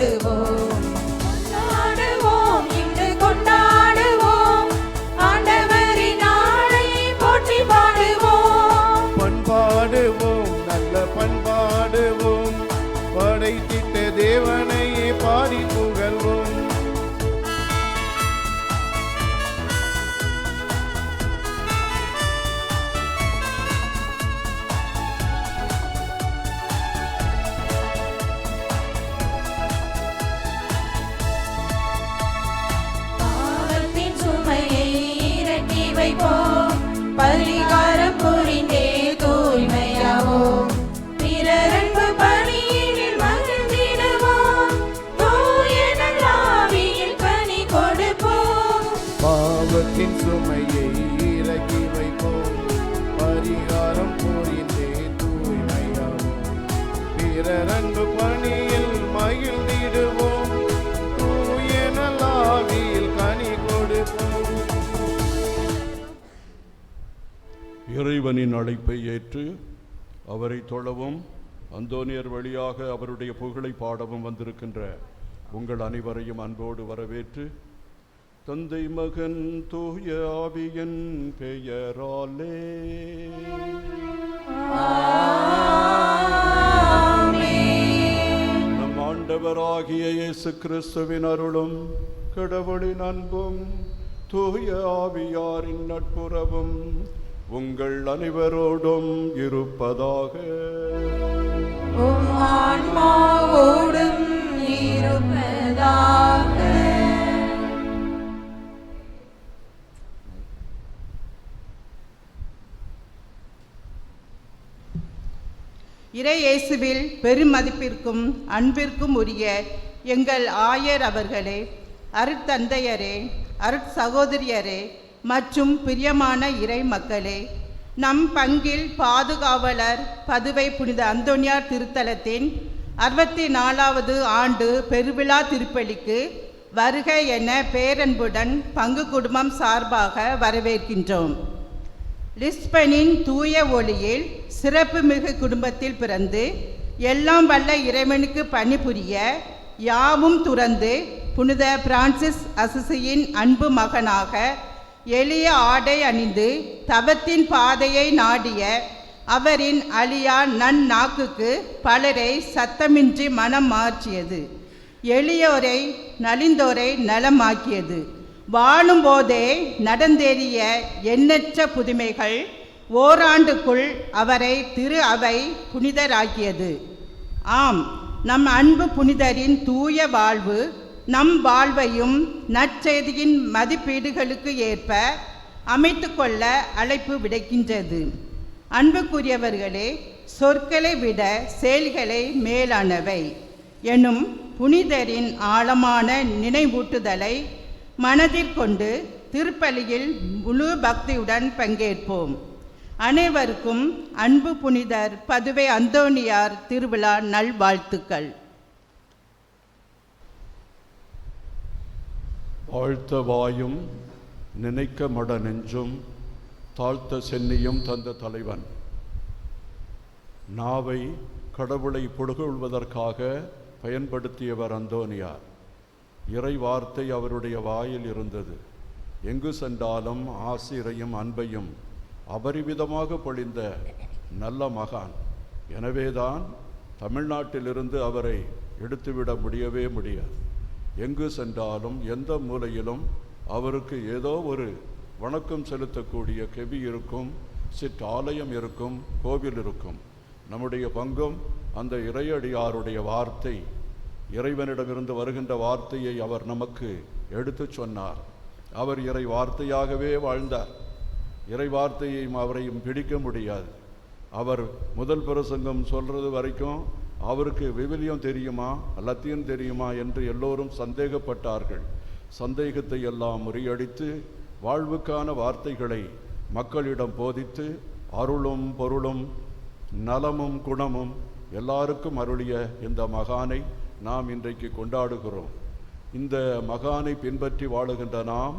பாடுவோம், கொண்டாடுவோம், இன்று கொண்டாடுவோம், ஆண்டவரின் நாளை போற்றி பாடுவோம். பண்பாடுவோம், நல்ல பண்பாடுவோம், படைத்திட்ட தேவனையே பாடி புகழ்வோம். பரிகாரம் புரிந்தே தூய்மையாவோம், பிறரன்பு பணியில் மகிழ்ந்திடுவோம், தூய நல்லாவியில் கனி கொடுப்போம். பாவத்தின் சுமையை இறக்கி வைப்போம், பரிகாரம் புரிந்தே தூய்மையாவோம், பிறரன்பு பணியில் மகிழ்ந்திடுவோம், தூய நல்லாவியில் கனி கொடுப்போம். இறைவனின் அழைப்பை ஏற்று அவரை தொழவும் அந்தோனியர் வழியாக அவருடைய புகழை பாடவும் வந்திருக்கின்ற உங்கள் அனைவரையும் அன்போடு வரவேற்று தந்தை மகன் தூய ஆவியின் பெயராலே நம் ஆண்டவராகிய இயேசு கிறிஸ்துவின் அருளும் கடவுளின் அன்பும் தூய ஆவியாரின் நட்புறவும் உங்கள் அனைவரோடும் இருப்பதாக. உம் ஆன்மாவோடும் இருப்பதாக. இறை இயேசுவில் பெருமதிப்பிற்கும் அன்பிற்கும் உரிய எங்கள் ஆயர் அவர்களே, அருட்தந்தையரே, அருட்சகோதரியரே மற்றும் பிரியமான இறை மக்களே, நம் பங்கில் பாதுகாவலர் பதுவை புனித அந்தோனியார் திருத்தலத்தின் 64வது ஆண்டு பெருவிழா திருப்பலிக்கு வருக என பேரன்புடன் பங்கு குடும்பம் சார்பாக வரவேற்கின்றோம். லிஸ்பனின் தூய ஒளியில் சிறப்புமிகு குடும்பத்தில் பிறந்து எல்லாம் வல்ல இறைவனுக்கு பணிபுரிய யாவும் துறந்து புனித பிரான்சிஸ் அசிசியின் அன்பு மகனாக எளிய ஆடை அணிந்து தவத்தின் பாதையை நாடிய அவரின் அழியா நன்னாக்குக்கு பலரை சத்தமின்றி மனம் மாற்றியது, எளியோரை நலிந்தோரை நலமாக்கியது. வாழும்போதே நடந்தேறிய எண்ணற்ற புதுமைகள் ஓராண்டுக்குள் அவரை திரு அவை புனிதராக்கியது. ஆம், நம் அன்பு புனிதரின் தூய வாழ்வு நம் வாழ்வையும் நற்செய்தியின் மதிப்பீடுகளுக்கு ஏற்ப அமைத்து கொள்ள அழைப்பு விடுக்கின்றது. அன்புக்குரியவர்களே, சொற்களை விட செயல்களை மேலானவை எனும் புனிதரின் ஆழமான நினைவூட்டுதலை மனதில் கொண்டு திருப்பலியில் முழு பக்தியுடன் பங்கேற்போம். அனைவருக்கும் அன்பு புனிதர் பதுவை அந்தோனியார் திருவிழா நல்வாழ்த்துக்கள். வாழ்த்த வாயும் நினைக்க மட நெஞ்சும் தாழ்த்த சென்னியும் தந்த தலைவன். நாவை கடவுளை புகழ்வதற்காக பயன்படுத்தியவர் அந்தோனியார். இறை வார்த்தை அவருடைய வாயில் இருந்தது. எங்கு சென்றாலும் ஆசிரையும் அன்பையும் அபரிவிதமாக பொழிந்த நல்ல மகான். எனவேதான் தமிழ்நாட்டிலிருந்து அவரை எடுத்துவிட முடியவே முடியாது. எங்கு சென்றாலும் எந்த மூலையிலும் அவருக்கு ஏதோ ஒரு வணக்கம் செலுத்தக்கூடிய கெவி இருக்கும், சிற்றாலயம் இருக்கும், கோவில் இருக்கும். நம்முடைய பங்கும் அந்த இறையடியாருடைய வார்த்தை, இறைவனிடமிருந்து வருகின்ற வார்த்தையை அவர் நமக்கு எடுத்து சொன்னார். அவர் இறை வார்த்தையாகவே வாழ்ந்தார். இறை வார்த்தையையும் அவரையும் பிடிக்க முடியாது. அவர் முதல் பிரசங்கம் சொல்றது வரைக்கும் அவருக்கு விவிலியம் தெரியுமா, லத்தீன் தெரியுமா என்று எல்லோரும் சந்தேகப்பட்டார்கள். சந்தேகத்தை எல்லாம் முறியடித்து வாழ்வுக்கான வார்த்தைகளை மக்களிடம் போதித்து அருளும் பொருளும் நலமும் குணமும் எல்லாருக்கும் அருளிய இந்த மகானை நாம் இன்றைக்கு கொண்டாடுகிறோம். இந்த மகானை பின்பற்றி வாழுகின்ற நாம்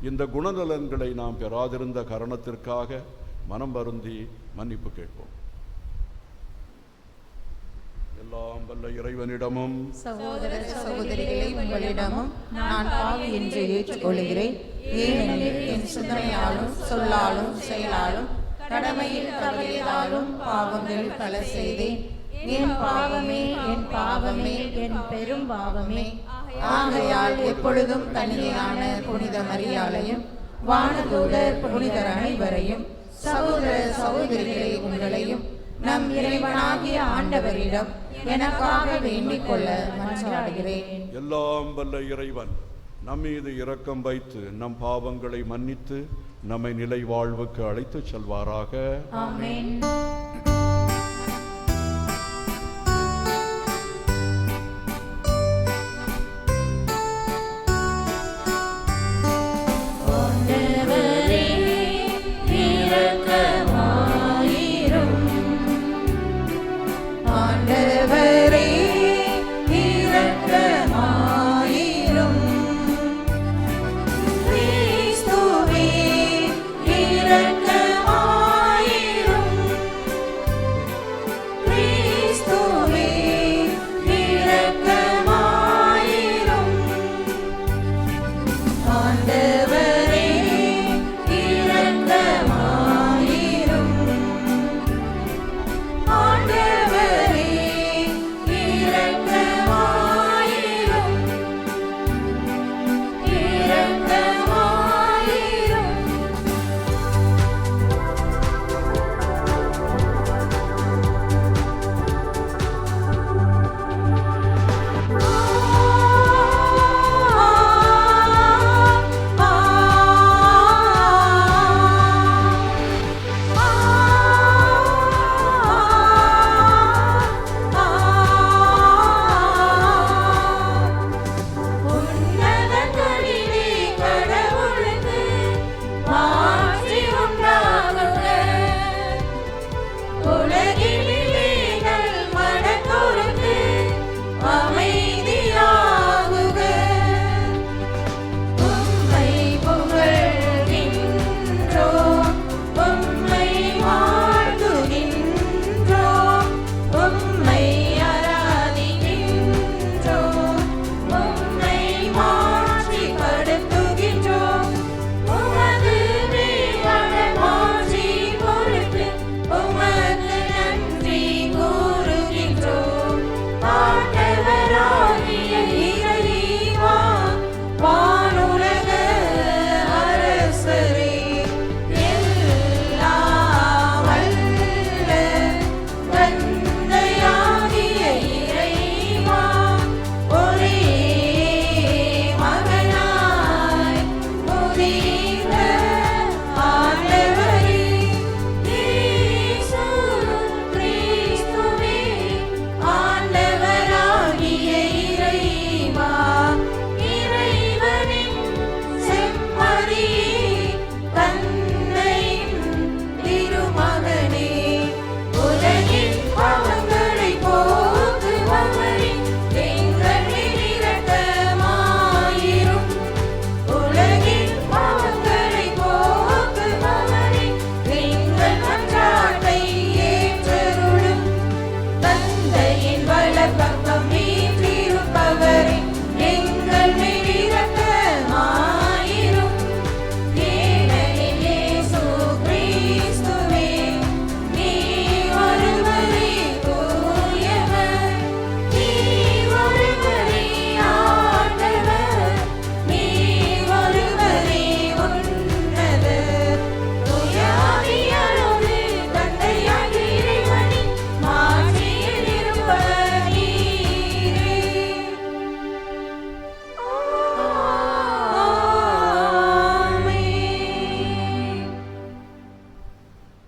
இந்த குணநலன்களை நாம் பெறாதிருந்த காரணத்திற்காக மனம் வருந்தி மன்னிப்பு கேட்போம். எல்லாம் வல்ல இறைவனிடமும் சகோதர சகோதரிகளே, உங்களிடமும் நான் பாவி என்று ஏற்றுக்கொள்கிறேன். ஏனெனில் என் சிந்தனையாலும் சொல்லாலும் செயலாலும் கடமையில் தவறியதாலும் பாவங்கள் பல செய்தேன். என் பாவமே, என் பாவமே, என் பெரும் பாவமே. ஆகையால் எப்பொழுதும் கன்னியான புனித மரியாளையும் வானதூதர் புனிதர் அனைவரையும் சகோதர சகோதரிகளை உங்களையும் நம் இறைவனாகிய ஆண்டவரிடம் எனக்காக வேண்டிக் கொள்ள மன்றாடுகிறேன். எல்லாம் வல்ல இறைவன் நம் மீது இரக்கம் வைத்து நம் பாவங்களை மன்னித்து நம்மை நிலை வாழ்வுக்கு அழைத்துச் செல்வாராக. ஆமென்.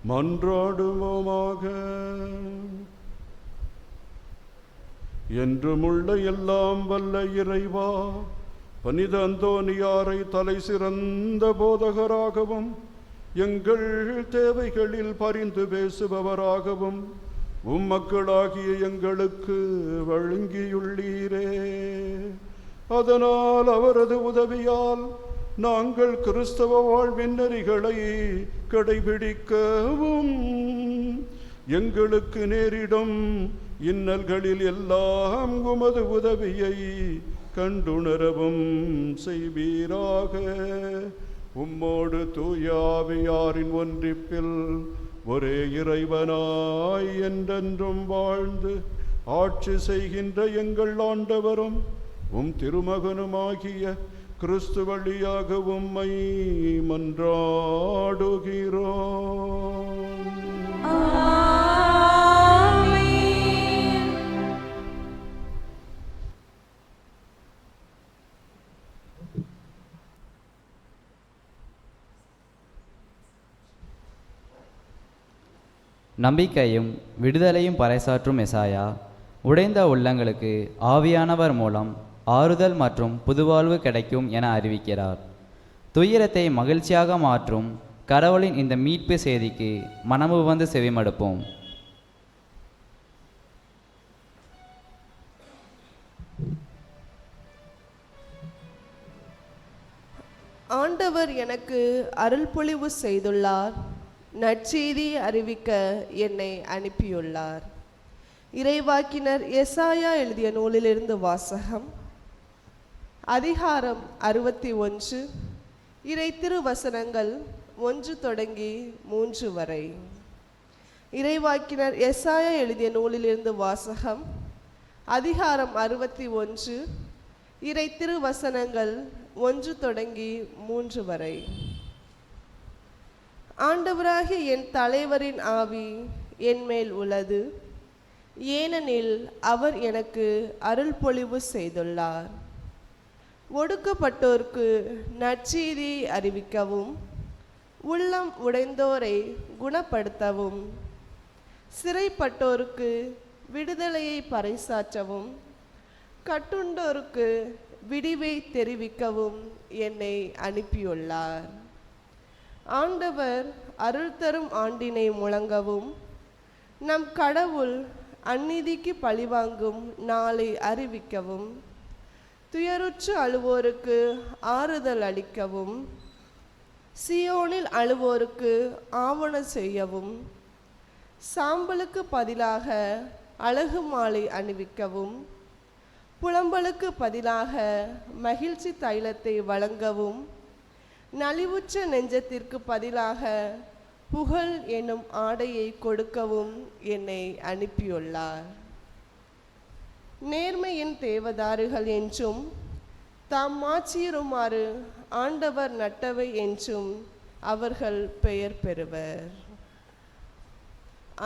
மன்றாடுவோமாக. என்றுமுள்ள எல்லாம் வல்ல இறைவா, புனித அந்தோனியாரை தலை சிறந்த போதகராகவும் எங்கள் தேவைகளில் பரிந்து பேசுபவராகவும் உம்மக்களாகிய எங்களுக்கு வழங்கியுள்ளீரே. அதனால் அவரது உதவியால் நாங்கள் கிறிஸ்தவ வாழ்வின் நெறிகளை கடைபிடிக்கவும் எங்களுக்கு நேரிடும் இன்னல்களில் எல்லாம் உமது உதவியை கண்டுணரவும் செய்வீராக. உம்மோடு தூயாவியாரின் ஒன்றிப்பில் ஒரே இறைவனாய் என்றென்றும் வாழ்ந்து ஆட்சி செய்கின்ற எங்கள் ஆண்டவரும் உம் திருமகனுமாகிய கிறிஸ்து வழியாக உம்மை மன்றாடுகிறோம். நம்பிக்கையும் விடுதலையும் பறைசாற்றும் எசாயா, உடைந்த உள்ளங்களுக்கு ஆவியானவர் மூலம் ஆறுதல் மற்றும் புதுவாழ்வு கிடைக்கும் என அறிவிக்கிறார். துயரத்தை மகிழ்ச்சியாக மாற்றும் கடவுளின் இந்த மீட்பு செய்திக்கு மனமு வந்து செவிமடுப்போம். ஆண்டவர் எனக்கு அருள்பொழிவு செய்துள்ளார். நற்செய்தி அறிவிக்க என்னை அனுப்பியுள்ளார். இறைவாக்கினர் எசாயா எழுதிய நூலிலிருந்து வாசகம். அதிகாரம் 61, இறை திருவசனங்கள் 1 தொடங்கி 3 வரை. இறைவாக்கினர் எசாயா எழுதிய நூலிலிருந்து வாசகம். அதிகாரம் 61, இறை திருவசனங்கள் 1 தொடங்கி 3 வரை. ஆண்டவராகிய என் தலைவரின் ஆவி என் மேல் உள்ளது, ஏனெனில் அவர் எனக்கு அருள் பொழிவு செய்துள்ளார். ஒடுக்கப்பட்டோருக்கு நற்செய்தி அறிவிக்கவும், உள்ளம் உடைந்தோரை குணப்படுத்தவும், சிறைப்பட்டோருக்கு விடுதலையை பறைசாற்றவும், கட்டுண்டோருக்கு விடிவை தெரிவிக்கவும் என்னை அனுப்பியுள்ளார். ஆண்டவர் அருள் தரும் ஆண்டினை முழங்கவும், நம் கடவுள் அந்நீதிக்கு பழிவாங்கும் நாளை அறிவிக்கவும், துயருற்று அழுவோருக்கு ஆறுதல் அளிக்கவும், சியோனில் அழுவோருக்கு ஆவண செய்யவும், சாம்பலுக்கு பதிலாக அழகு மாலை அணிவிக்கவும், புலம்பலுக்கு பதிலாக மகிழ்ச்சி தைலத்தை வழங்கவும், நலிவுற்ற நெஞ்சத்திற்கு பதிலாக புகழ் எனும் ஆடையை கொடுக்கவும் என்னை அனுப்பியுள்ளார். நேர்மையின் தேவதாருகள் என்றும் தாம் மாற்றியுமாறு ஆண்டவர் நட்டவை என்றும் அவர்கள் பெயர் பெறுவர்.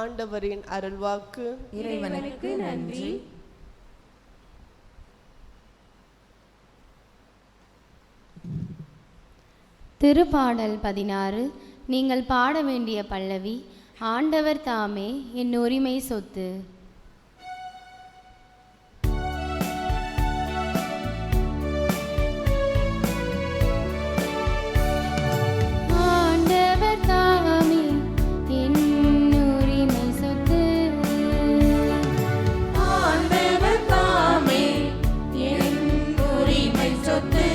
ஆண்டவரின் அருள்வாக்கு. இறைவனுக்கு நன்றி. திருப்பாடல் 16. நீங்கள் பாட வேண்டிய பல்லவி. ஆண்டவர் தாமே என் உரிமை சொத்து. ஆண்டவர் தாமே என் உரிமை சொத்து. ஆண்டவர் தாமே என் உரிமை சொத்து.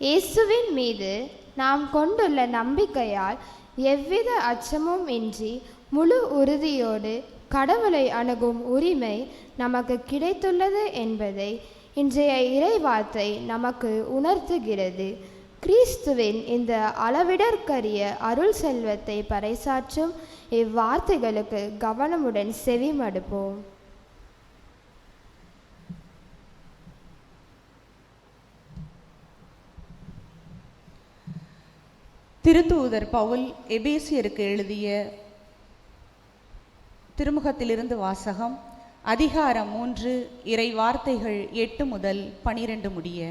இயேசுவின் மீது நாம் கொண்டுள்ள நம்பிக்கையால் எவ்வித அச்சமும் இன்றி முழு உறுதியோடு கடவுளை அணுகும் உரிமை நமக்கு கிடைத்துள்ளது என்பதை இன்றைய இறைவார்த்தை நமக்கு உணர்த்துகிறது. கிறிஸ்துவின் இந்த அளவிடற்கரிய அருள் செல்வத்தை பறைசாற்றும் இவ்வார்த்தைகளுக்கு கவனமுடன் செவிமடுப்போம். திருத்தூதர் பவுல் எபேசியருக்கு எழுதிய திருமுகத்திலிருந்து வாசகம். அதிகாரம் 3, இறை வார்த்தைகள் 8 முதல் 12 முடிய.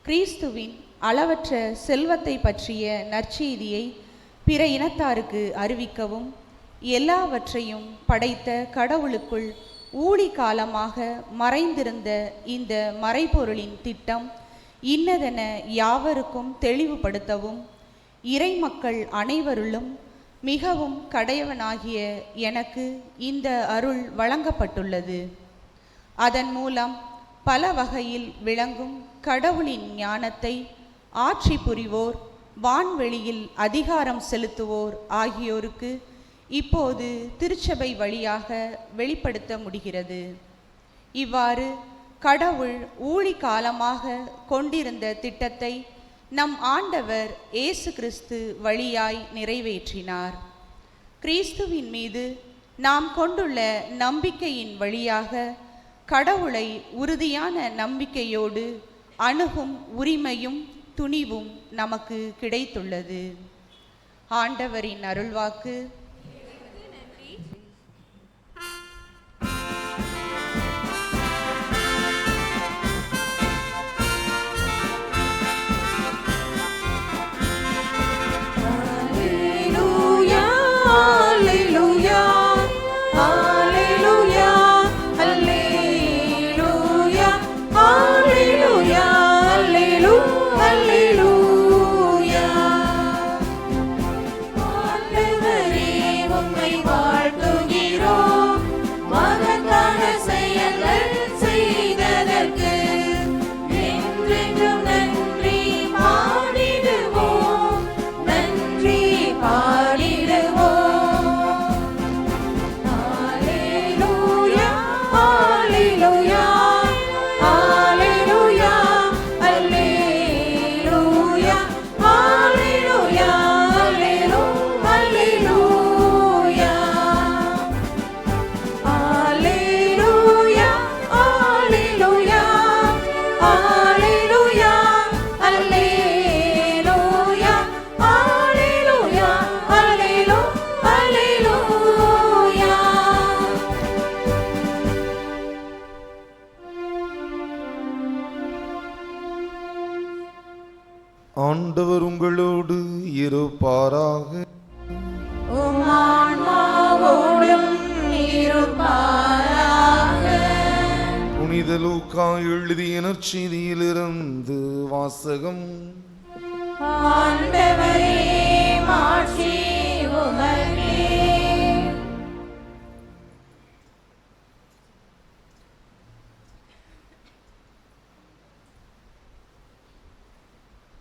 கிறிஸ்துவின் அளவற்ற செல்வத்தை பற்றிய நற்செய்தியை பிற இனத்தாருக்கு அறிவிக்கவும், எல்லாவற்றையும் படைத்த கடவுளுக்குள் ஊழி காலமாக மறைந்திருந்த இந்த மறைபொருளின் திட்டம் இன்னதென யாவருக்கும் தெளிவுபடுத்தவும், இறை மக்கள் அனைவருளும் மிகவும் கடையவனாகிய எனக்கு இந்த அருள் வழங்கப்பட்டுள்ளது. அதன் மூலம் பல வகையில் விளங்கும் கடவுளின் ஞானத்தை ஆட்சி புரிவோர், வான்வெளியில் அதிகாரம் செலுத்துவோர் ஆகியோருக்கு இப்போது திருச்சபை வழியாக வெளிப்படுத்த முடிகிறது. இவ்வாறு கடவுள் ஊழி காலமாக கொண்டிருந்த திட்டத்தை நம் ஆண்டவர் இயேசு கிறிஸ்து வழியாய் நிறைவேற்றினார். கிறிஸ்துவின் மீது நாம் கொண்டுள்ள நம்பிக்கையின் வழியாக கடவுளை உறுதியான நம்பிக்கையோடு அணுகும் உரிமையும் துணிவும் நமக்கு கிடைத்துள்ளது. ஆண்டவரின் அருள்வாக்கு. ஆண்டவர் உங்களோடு இருப்பாராக. உம் ஆன்மாவோடும் இருப்பாராக. புனித லூக்கா எழுதிய நற்செய்தியிலிருந்து வாசகம். ஆண்டவரே, மாட்சி உமக்கே.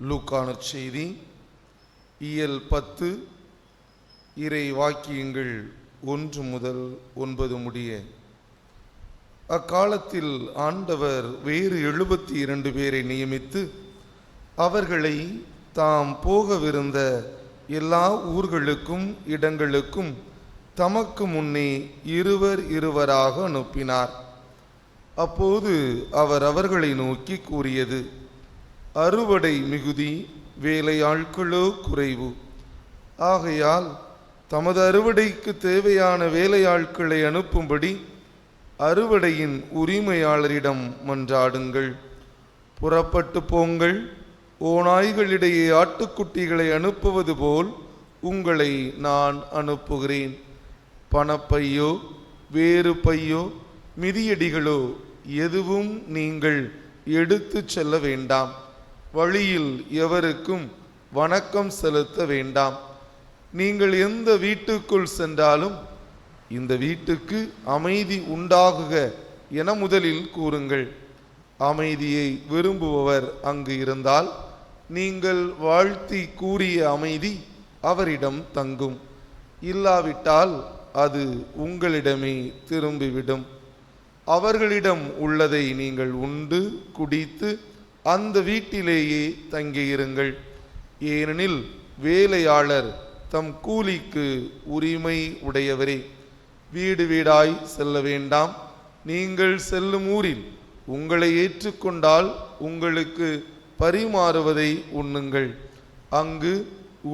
லூக்கா நற்செய்தி இயல் 10 இறை வாக்கியங்கள் 1 முதல் 9 முடிய. அக்காலத்தில் ஆண்டவர் வேறு 72 பேரை நியமித்து அவர்களை தாம் போகவிருந்த எல்லா ஊர்களுக்கும் இடங்களுக்கும் தமக்கு முன்னே இருவராக அனுப்பினார். அப்போது அவர் அவர்களை நோக்கி கூறியது: அறுவடை மிகுதி, வேலையாட்களோ குறைவு. ஆகையால் தமது அறுவடைக்கு தேவையான வேலையாட்களை அனுப்பும்படி அறுவடையின் உரிமையாளரிடம் மன்றாடுங்கள். புறப்பட்டு போங்கள். ஓநாய்களிடையே ஆட்டுக்குட்டிகளை அனுப்புவது போல் உங்களை நான் அனுப்புகிறேன். பணப்பையோ வேறு பையோ மிதியடிகளோ எதுவும் நீங்கள் எடுத்து செல்ல வேண்டாம். வழியில் எவருக்கும் வணக்கம் செலுத்த வேண்டாம். நீங்கள் எந்த வீட்டுக்குள் சென்றாலும் இந்த வீட்டுக்கு அமைதி உண்டாகுக என முதலில் கூறுங்கள். அமைதியை விரும்புபவர் அங்கு இருந்தால் நீங்கள் வாழ்த்தி கூறிய அமைதி அவரிடம் தங்கும். இல்லாவிட்டால் அது உங்களிடமே திரும்பிவிடும். அவர்களிடம் உள்ளதை நீங்கள் உண்டு குடித்து அந்த வீட்டிலேயே தங்கியிருங்கள். ஏனெனில் வேலையாளர் தம் கூலிக்கு உரிமை உடையவரே. வீடு வீடாய் செல்ல வேண்டாம். நீங்கள் செல்லும் ஊரில் உங்களை ஏற்றுக்கொண்டால் உங்களுக்கு பரிமாறுவதை உண்ணுங்கள். அங்கு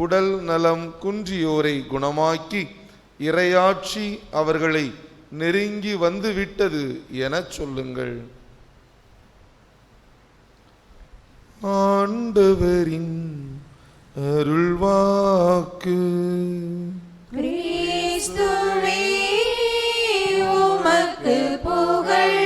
உடல் நலம் குன்றியோரை குணமாக்கி இறையாட்சி அவர்களை நெருங்கி வந்து விட்டது எனச் சொல்லுங்கள். ஆண்டவரின் அருள்வாக்கு. கிறிஸ்துவே உமக்கு புகழ்.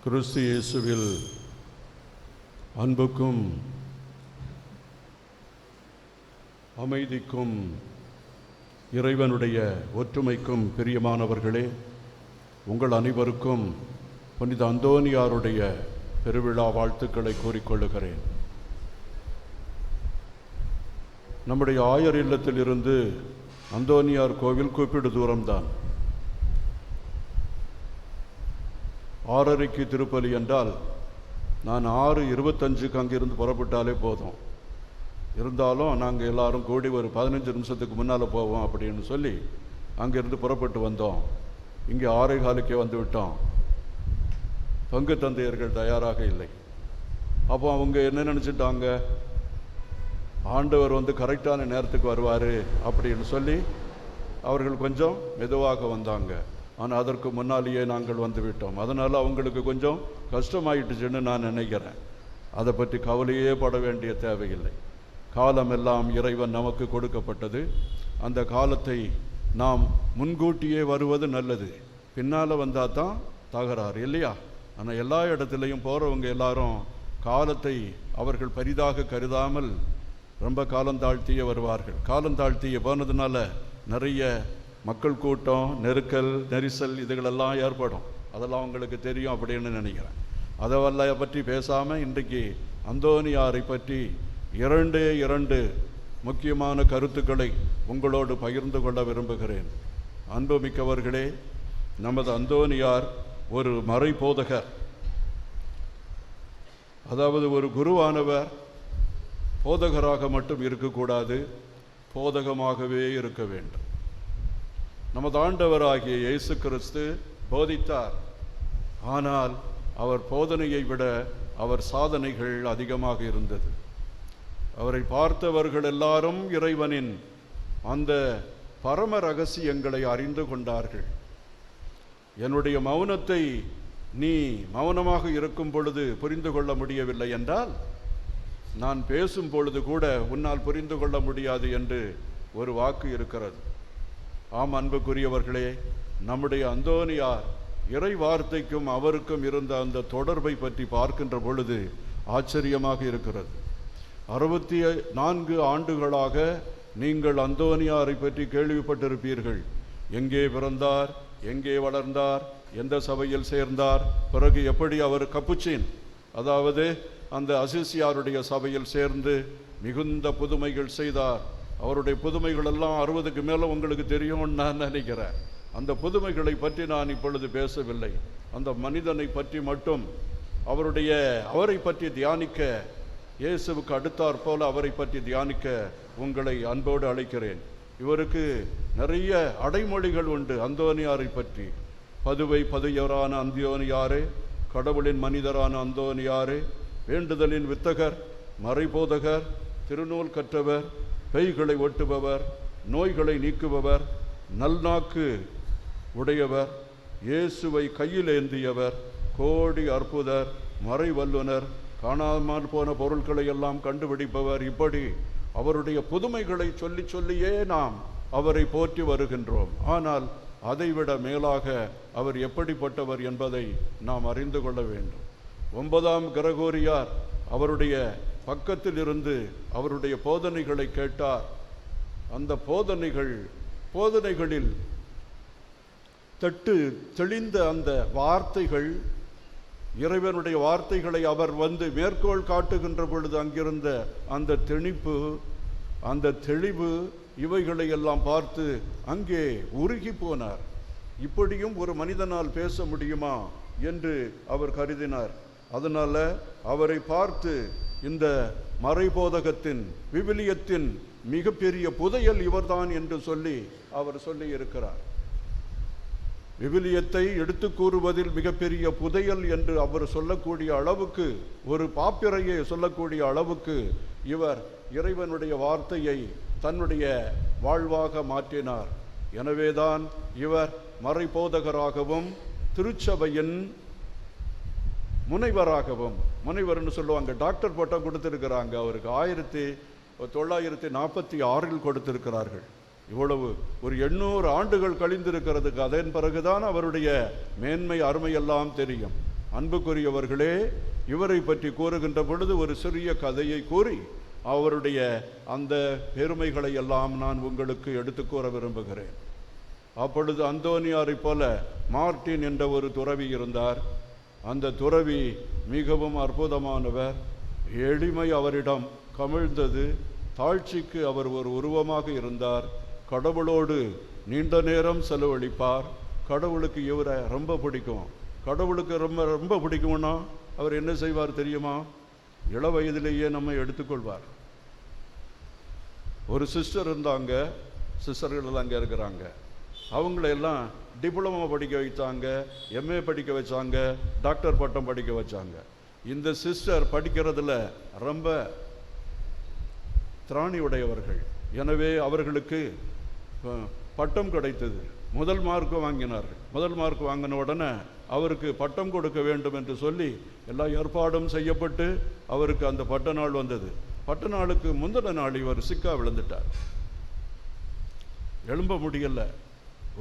கிறிஸ்து இயேசுவில் அன்புக்கும் அமைதிக்கும் இறைவனுடைய ஒற்றுமைக்கும் பிரியமானவர்களே, உங்கள் அனைவருக்கும் புனித அந்தோனியாருடைய பெருவிழா வாழ்த்துக்களை கூறிக்கொள்ளுகிறேன். நம்முடைய ஆயர் இல்லத்திலிருந்து அந்தோனியார் கோவில் கூப்பிடு தூரம்தான். 6:30 திருப்பலி என்றால் நான் 6:25 அங்கிருந்து புறப்பட்டாலே போதும். இருந்தாலும் நாங்கள் எல்லாரும் கூடி ஒரு 15 நிமிஷத்துக்கு முன்னால் போவோம் அப்படின்னு சொல்லி அங்கேருந்து புறப்பட்டு வந்தோம். இங்கே 6:15 வந்து விட்டோம். பங்கு தந்தையர்கள் தயாராக இல்லை. அப்போ அவங்க என்ன நினச்சிட்டாங்க, ஆண்டவர் வந்து கரெக்டான நேரத்துக்கு வருவார் அப்படின்னு சொல்லி அவர்கள் கொஞ்சம் மெதுவாக வந்தாங்க. ஆனால் அதற்கு முன்னாலேயே நாங்கள் வந்து விட்டோம். அதனால் அவங்களுக்கு கொஞ்சம் கஷ்டமாயிட்டுச்சுன்னு நான் நினைக்கிறேன். அதை பற்றி கவலையே பட வேண்டிய தேவையில்லை. காலமெல்லாம் இறைவன் நமக்கு கொடுக்கப்பட்டது. அந்த காலத்தை நாம் முன்கூட்டியே வருவது நல்லது. பின்னால் வந்தால் தான் தகராறு இல்லையா? ஆனால் எல்லா இடத்துலையும் போகிறவங்க எல்லாரும் காலத்தை அவர்கள் பெரிதாக கருதாமல் ரொம்ப காலந்தாழ்த்தியே வருவார்கள். காலந்தாழ்த்தியே போனதுனால நிறைய மக்கள் கூட்டம், நெருக்கல், நெரிசல் இதுகளெல்லாம் ஏற்படும். அதெல்லாம் அவங்களுக்கு தெரியும் அப்படின்னு நினைக்கிறேன். அதெல்லாம் பற்றி பேசாமல் இன்றைக்கு அந்தோனியாரை பற்றி இரண்டு முக்கியமான கருத்துக்களை உங்களோடு பகிர்ந்து கொள்ள விரும்புகிறேன். அன்புமிக்கவர்களே, நமது அந்தோனியார் ஒரு மறை போதகர். அதாவது ஒரு குருவானவர் போதகராக மட்டும் இருக்கக்கூடாது, போதகமாகவே இருக்க வேண்டும். நமது ஆண்டவராகிய இயேசு கிறிஸ்து போதித்தார். ஆனால் அவர் போதனையை விட அவர் சாதனைகள் அதிகமாக இருந்தது. அவரை பார்த்தவர்கள் எல்லாரும் இறைவனின் அந்த பரம ரகசியங்களை அறிந்து கொண்டார்கள். என்னுடைய மௌனத்தை நீ மௌனமாக இருக்கும் பொழுது புரிந்து கொள்ள முடியவில்லை என்றால், நான் பேசும் பொழுது கூட உன்னால் புரிந்து கொள்ள முடியாது என்று ஒரு வாக்கு இருக்கிறது. ஆம் அன்புக்குரியவர்களே, நம்முடைய அந்தோனியார் இறை வார்த்தைக்கும் அவருக்கும் இருந்த அந்த தொடர்பை பற்றி பார்க்கின்ற பொழுது ஆச்சரியமாக இருக்கிறது. 64 ஆண்டுகளாக நீங்கள் அந்தோனியாரை பற்றி கேள்விப்பட்டிருப்பீர்கள். எங்கே பிறந்தார், எங்கே வளர்ந்தார், எந்த சபையில் சேர்ந்தார், பிறகு எப்படி அவர் கப்புச்சின், அதாவது அந்த அசிசியாருடைய சபையில் சேர்ந்து மிகுந்த புதுமைகள் செய்தார். அவருடைய புதுமைகள் எல்லாம் 60க்கு மேலே உங்களுக்கு தெரியும்னு நான் நினைக்கிறேன். அந்த புதுமைகளை பற்றி நான் இப்பொழுது பேசவில்லை. அந்த மனிதனை பற்றி மட்டும் அவரை பற்றி தியானிக்க, இயேசுவுக்கு அடுத்தாற் போல அவரை பற்றி தியானிக்க உங்களை அன்போடு அழைக்கிறேன். இவருக்கு நிறைய அடைமொழிகள் உண்டு. அந்தோனியாரை பற்றி பதுவை பதுயரான அந்தோனியாரே, கடவுளின் மனிதரான அந்தோனியாரே, வேண்டுதலின் வித்தகர், மறைபோதகர், திருநூல் கற்றவர், பேய்களை ஒட்டுபவர், நோய்களை நீக்குபவர், நல்நாக்கு உடையவர், இயேசுவை கையில் ஏந்தியவர், கோடி அற்புதர், மறை வல்லுனர், காணாமல் போன பொருட்களை எல்லாம் கண்டுபிடிப்பவர். இப்படி அவருடைய புதுமைகளை சொல்லி சொல்லியே நாம் அவரை போற்றி வருகின்றோம். ஆனால் அதைவிட மேலாக அவர் எப்படிப்பட்டவர் என்பதை நாம் அறிந்து கொள்ள வேண்டும். 9ஆம் கிரகோரியார் அவருடைய பக்கத்தில் இருந்து அவருடைய போதனைகளை கேட்டார். அந்த போதனைகளில் தட்டு தெளிந்த அந்த வார்த்தைகள், இறைவனுடைய வார்த்தைகளை அவர் வந்து மேற்கோள் காட்டுகின்ற பொழுது அங்கிருந்த அந்த திணிப்பு, அந்த தெளிவு, இவைகளை எல்லாம் பார்த்து அங்கே உருகி போனார். இப்படியும் ஒரு மனிதனால் பேச முடியுமா என்று அவர் கருதினார். அதனால அவரை பார்த்து இந்த மறைபோதகத்தின், விவிலியத்தின் மிகப்பெரிய புதையல் இவர்தான் என்று சொல்லி அவர் சொல்லி இருக்கிறார். விவிலியத்தை எடுத்து கூறுவதில் மிகப்பெரிய புதையல் என்று அவர் சொல்லக்கூடிய அளவுக்கு, ஒரு பாப்பிரையை சொல்லக்கூடிய அளவுக்கு இவர் இறைவனுடைய வார்த்தையை தன்னுடைய வாழ்வாக மாற்றினார். எனவேதான் இவர் மறைபோதகராகவும் திருச்சபையின் முனைவராகவும், முனைவர்னு சொல்லுவாங்க, டாக்டர் பட்டம் கொடுத்திருக்கிறாங்க. அவருக்கு 1946 கொடுத்திருக்கிறார்கள். இவ்வளவு ஒரு 800 ஆண்டுகள் கழிந்திருக்கிறதுக்கு. அதன் பிறகுதான் அவருடைய மேன்மை அருமையெல்லாம் தெரியும். அன்புக்குரியவர்களே, இவரை பற்றி கூறுகின்ற பொழுது ஒரு சிறிய கதையை கூறி அவருடைய அந்த பெருமைகளை எல்லாம் நான் உங்களுக்கு எடுத்து கூற விரும்புகிறேன். அப்பொழுது அந்தோனியாரை போல மார்ட்டின் என்ற ஒரு துறவி இருந்தார். அந்த துறவி மிகவும் அற்புதமானவர். எளிமை அவரிடம் கமிழ்ந்தது. தாழ்ச்சிக்கு அவர் ஒரு உருவமாக இருந்தார். கடவுளோடு நீண்ட நேரம் செலவழிப்பார். கடவுளுக்கு இவரை ரொம்ப பிடிக்கும். கடவுளுக்கு ரொம்ப ரொம்ப பிடிக்கும்னா அவர் என்ன செய்வார் தெரியுமா? இள வயதிலேயே நம்ம எடுத்துக்கொள்வார். ஒரு சிஸ்டர் இருந்தாங்க, சிஸ்டர்கள் அங்கே இருக்கிறாங்க. அவங்களெல்லாம் டிப்ளமோ படிக்க வைத்தாங்க, எம்ஏ படிக்க வச்சாங்க, டாக்டர் பட்டம் படிக்க வச்சாங்க. இந்த சிஸ்டர் படிக்கிறதுல ரொம்ப திராணி உடையவர்கள். எனவே அவர்களுக்கு பட்டம் கிடைத்தது. முதல் மார்க்கு வாங்கினார்கள். முதல் மார்க் வாங்கின உடனே அவருக்கு பட்டம் கொடுக்க வேண்டும் என்று சொல்லி எல்லா ஏற்பாடும் செய்யப்பட்டு அவருக்கு அந்த பட்ட நாள் வந்தது. பட்ட நாளுக்கு முந்தின நாள் இவர் சிக்கா விழுந்துட்டார். எழும்ப முடியல.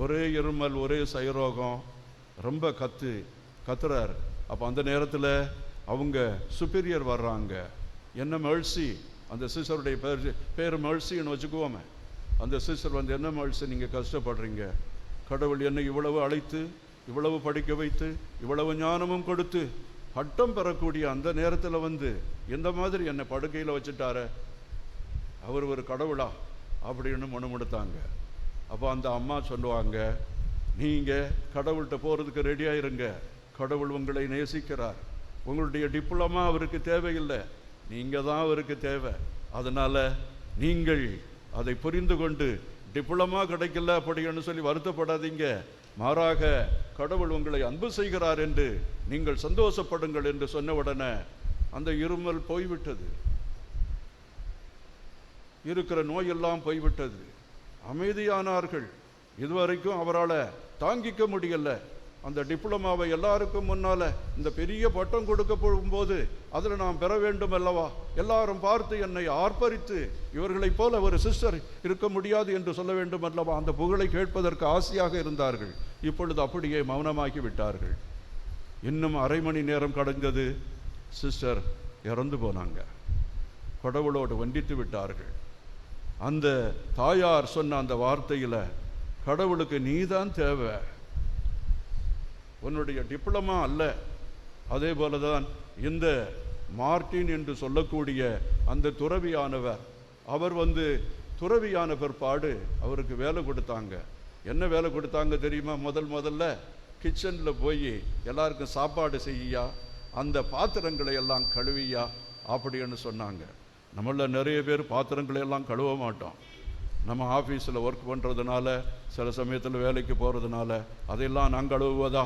ஒரே இருமல், ஒரே சைரோகம், ரொம்ப கத்துறார். அப்போ அந்த நேரத்தில் அவங்க சுப்பீரியர் வர்றாங்க. என்ன மெர்சி, அந்த சிஸ்டருடைய பேர் மெர்சின்னு வச்சுக்குவோமே. அந்த சிஸ்டர் வந்து, என்ன மெர்சி நீங்கள் கஷ்டப்படுறீங்க? கடவுள் என்னை இவ்வளவு அழைத்து, இவ்வளவு படிக்க வைத்து, இவ்வளவு ஞானமும் கொடுத்து பட்டம் பெறக்கூடிய அந்த நேரத்தில் வந்து எந்த மாதிரி என்னை படுக்கையில் வச்சுட்டார, அவர் ஒரு கடவுளா அப்படின்னு முணுமுணுத்தாங்க. அப்போ அந்த அம்மா சொல்லுவாங்க, நீங்கள் கடவுள்கிட்ட போகிறதுக்கு ரெடியாக இருங்க. கடவுள் உங்களை நேசிக்கிறார். உங்களுடைய டிப்ளமா அவருக்கு தேவையில்லை, நீங்கள் தான் அவருக்கு தேவை. அதனால் நீங்கள் அதை புரிந்து கொண்டு டிப்ளமா கிடைக்கல அப்படின்னு சொல்லி வருத்தப்படாதீங்க. மாறாக கடவுள் உங்களை அன்பு செய்கிறார் என்று நீங்கள் சந்தோஷப்படுங்கள் என்று சொன்ன உடனே அந்த இருமல் போய்விட்டது. இருக்கிற நோயெல்லாம் போய்விட்டது. அமைதியானார்கள். இதுவரைக்கும் அவரால் தாங்கிக்க முடியல. அந்த டிப்ளமாவை எல்லாருக்கும் முன்னால் இந்த பெரிய பட்டம் கொடுக்க போகும்போது அதில் நாம் பெற வேண்டும் அல்லவா? எல்லாரும் பார்த்து என்னை ஆர்ப்பரித்து இவர்களைப் போல ஒரு சிஸ்டர் இருக்க முடியாது என்று சொல்ல வேண்டும் அல்லவா? அந்த புகழை கேட்பதற்கு ஆசையாக இருந்தார்கள். இப்பொழுது அப்படியே மௌனமாகி விட்டார்கள். இன்னும் அரை மணி நேரம் கடந்தது. சிஸ்டர் இறந்து போனாங்க. கடவுளோடு வண்டித்து விட்டார்கள். அந்த தாயார் சொன்ன அந்த வார்த்தையில், கடவுளுக்கு நீதான் தேவை, உன்னுடைய டிப்ளமா அல்ல. அதே போலதான் இந்த மார்ட்டின் என்று சொல்லக்கூடிய அந்த துறவியானவர், அவர் வந்து துறவியான பிற்பாடு அவருக்கு வேலை கொடுத்தாங்க. என்ன வேலை கொடுத்தாங்க தெரியுமா? முதல்ல கிச்சனில் போய் எல்லாருக்கும் சாப்பாடு செய்யா, அந்த பாத்திரங்களை எல்லாம் கழுவியா அப்படின்னு சொன்னாங்க. நம்மள நிறைய பேர் பாத்திரங்களை எல்லாம் கழுவ மாட்டோம். நம்ம ஆஃபீஸில் ஒர்க் பண்ணுறதுனால, சில சமயத்தில் வேலைக்கு போகிறதுனால அதையெல்லாம் நான் கழுவுவதா?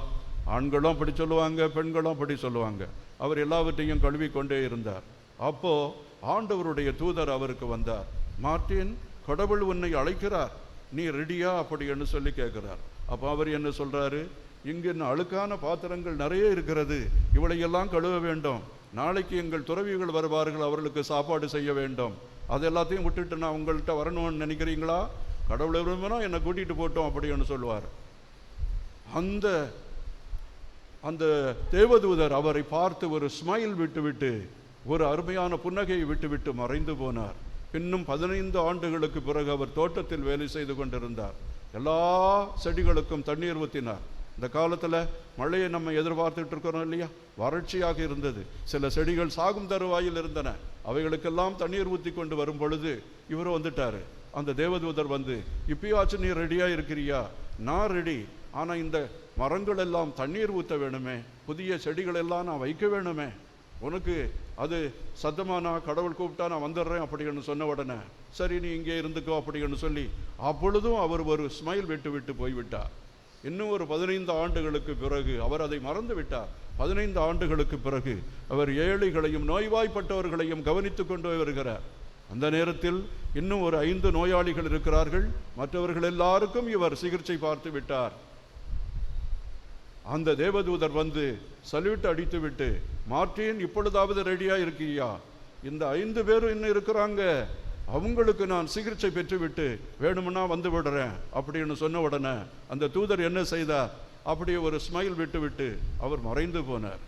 ஆண்களும் அப்படி சொல்லுவாங்க, பெண்களும் அப்படி சொல்லுவாங்க. அவர் எல்லாவற்றையும் கழுவி கொண்டே இருந்தார். அப்போது ஆண்டவருடைய தூதர் அவருக்கு வந்தார். மார்ட்டின், கடவுள் உன்னை அழைக்கிறார், நீ ரெடியா அப்படின்னு சொல்லி கேட்குறார். அப்போ அவர் என்ன சொல்கிறாரு? இங்கு அழுக்கான பாத்திரங்கள் நிறைய இருக்கிறது, இவளையெல்லாம் கழுவ வேண்டும். நாளைக்கு எங்கள் துறவிகள் வருவார்கள், அவர்களுக்கு சாப்பாடு செய்ய வேண்டும். அது எல்லாத்தையும் விட்டுட்டு நான் உங்கள்கிட்ட வரணும்னு நினைக்கிறீங்களா? கடவுளை விரும்பினா என்னை கூட்டிகிட்டு போட்டோம் அப்படின்னு சொல்லுவார். அந்த தேவதூதர் அவரை பார்த்து ஒரு ஸ்மைல் விட்டு ஒரு அருமையான புன்னகையை விட்டுவிட்டு மறைந்து போனார். இன்னும் 15 ஆண்டுகளுக்கு பிறகு அவர் தோட்டத்தில் வேலை செய்து கொண்டிருந்தார். எல்லா செடிகளுக்கும் தண்ணீர் ஊற்றினார். இந்த காலத்தில் மழையை நம்ம எதிர்பார்த்துட்டு இருக்கிறோம் இல்லையா? வறட்சியாக இருந்தது. சில செடிகள் சாகும் தருவாயில் இருந்தன. அவைகளுக்கெல்லாம் தண்ணீர் ஊற்றி கொண்டு வரும் பொழுது இவர் வந்துட்டார். அந்த தேவதூதர் வந்து, இப்பயாச்சும் நீ ரெடியாக இருக்கிறியா? நான் ரெடி. ஆனால் இந்த மரங்கள் எல்லாம் தண்ணீர் ஊற்ற வேணுமே, புதிய செடிகள் எல்லாம் நான் வைக்க வேணுமே, உனக்கு அது சத்தமானா கடவுள் கூப்பிட்டா நான் வந்துடுறேன் அப்படின்னு சொன்ன உடனே, சரி நீ இங்கே இருந்துக்கோ அப்படின்னு சொல்லி அப்பொழுதும் அவர் ஒரு ஸ்மைல் விட்டு போய்விட்டார். இன்னும் ஒரு 15 ஆண்டுகளுக்கு பிறகு அவர் அதை மறந்து விட்டார். 15 ஆண்டுகளுக்கு பிறகு அவர் ஏழைகளையும் நோய்வாய்ப்பட்டவர்களையும் கவனித்து கொண்டு வருகிறார். அந்த நேரத்தில் இன்னும் ஒரு 5 நோயாளிகள் இருக்கிறார்கள். மற்றவர்கள் எல்லாருக்கும் இவர் சிகிச்சை பார்த்து விட்டார். அந்த தேவதூதர் வந்து சல்யூட் அடித்து விட்டு, மார்ட்டின் இப்பொழுதாவது ரெடியா இருக்கியா? இந்த 5 பேரும் இன்னும் இருக்கிறாங்க, அவங்களுக்கு நான் சிகிச்சை பெற்றுவிட்டு வேணும்னா வந்து விடுறேன் அப்படின்னு சொன்ன உடனே அந்த தூதர் என்ன செய்தார்? அப்படியே ஒரு ஸ்மைல் விட்டு அவர் மறைந்து போனார்.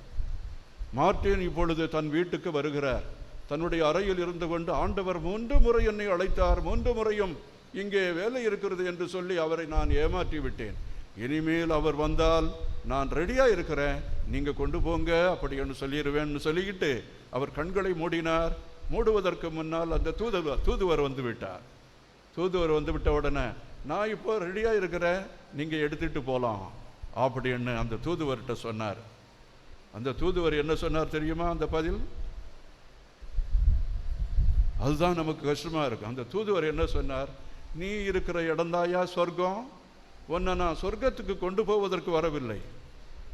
மார்ட்டின் இப்பொழுது தன் வீட்டுக்கு வருகிறார். தன்னுடைய அறையில் இருந்து கொண்டு, ஆண்டவர் 3 முறை என்னை அழைத்தார், 3 முறையும் இங்கே வேலை இருக்கிறது என்று சொல்லி அவரை நான் ஏமாற்றி விட்டேன். இனிமேல் அவர் வந்தால் நான் ரெடியா இருக்கிறேன், நீங்க கொண்டு போங்க அப்படின்னு சொல்லிடுவேன்னு சொல்லிக்கிட்டு அவர் கண்களை மூடினார். மூடுவதற்கு முன்னால் அந்த தூதுவர் வந்து விட்டார். தூதுவர் வந்து விட்ட உடனே, நான் இப்போ ரெடியா இருக்கிறேன், நீங்க எடுத்துட்டு போலாம் அப்படின்னு அந்த தூதுவர்கிட்ட சொன்னார். அந்த தூதுவர் என்ன சொன்னார் தெரியுமா? அந்த பதில் அதுதான் நமக்கு கஷ்டமா இருக்கு. அந்த தூதுவர் என்ன சொன்னார்? நீ இருக்கிற இடம்தாயா சொர்க்கம், உன்னை நான் சொர்க்கத்துக்கு கொண்டு போவதற்கு வரவில்லை.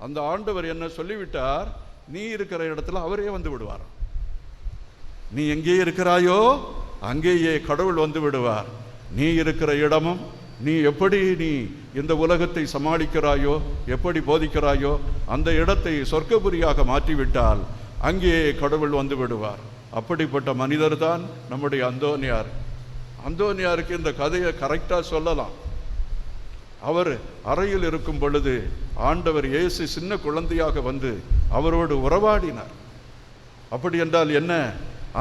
அந்த ஆண்டவர் என்ன சொல்லிவிட்டார்? நீ இருக்கிற இடத்துல அவரே வந்து விடுவார். நீ எங்கே இருக்கிறாயோ அங்கேயே கடவுள் வந்து விடுவார். நீ இருக்கிற இடமும், நீ எப்படி நீ இந்த உலகத்தை சமாளிக்கிறாயோ, எப்படி போதிக்கிறாயோ, அந்த இடத்தை சொர்க்கபுரியாக மாற்றிவிட்டால் அங்கே கடவுள் வந்து விடுவார். அப்படிப்பட்ட மனிதர் தான் நம்முடைய அந்தோனியார். அந்தோனியாருக்கு இந்த கதையை கரெக்டாக சொல்லலாம். அவர் அறையில் இருக்கும் பொழுது ஆண்டவர் இயேசு சின்ன குழந்தையாக வந்து அவரோடு உறவாடினார். அப்படி என்றால் என்ன?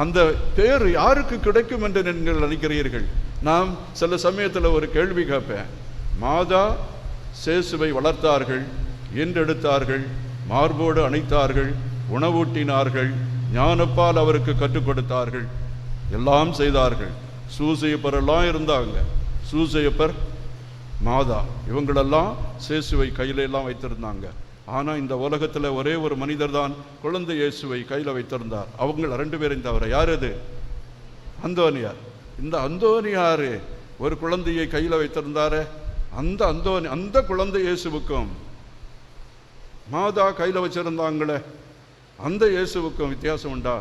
அந்த பேர் யாருக்கு கிடைக்கும் என்று நீங்கள் நினைக்கிறீர்கள்? நாம் சில சமயத்தில் ஒரு கேள்வி கேட்பேன். மாதா சேசுவை வளர்த்தார்கள், ஈன்றெடுத்தார்கள், மார்போடு அணைத்தார்கள், உணவூட்டினார்கள், ஞானப்பால் அவருக்கு கற்றுக் கொடுத்தார்கள், எல்லாம் செய்தார்கள். சூசையப்பர் எல்லாம் இருந்தாங்க. சூசையப்பர், மாதா, இவங்களெல்லாம் சேசுவை கையில எல்லாம் வைத்திருந்தாங்க. ஆனால் இந்த உலகத்தில் ஒரே ஒரு மனிதர் தான் குழந்தை இயேசுவை கையில் வைத்திருந்தார். அவங்க 2 பேரையும் தவிர. யார் அது? அந்தோனியார். இந்த அந்தோனியார் ஒரு குழந்தையை கையில் வைத்திருந்தாரு. அந்த குழந்தை இயேசுவுக்கும் மாதா கையில் வச்சிருந்தாங்களே அந்த இயேசுவுக்கும் வித்தியாசம் உண்டா?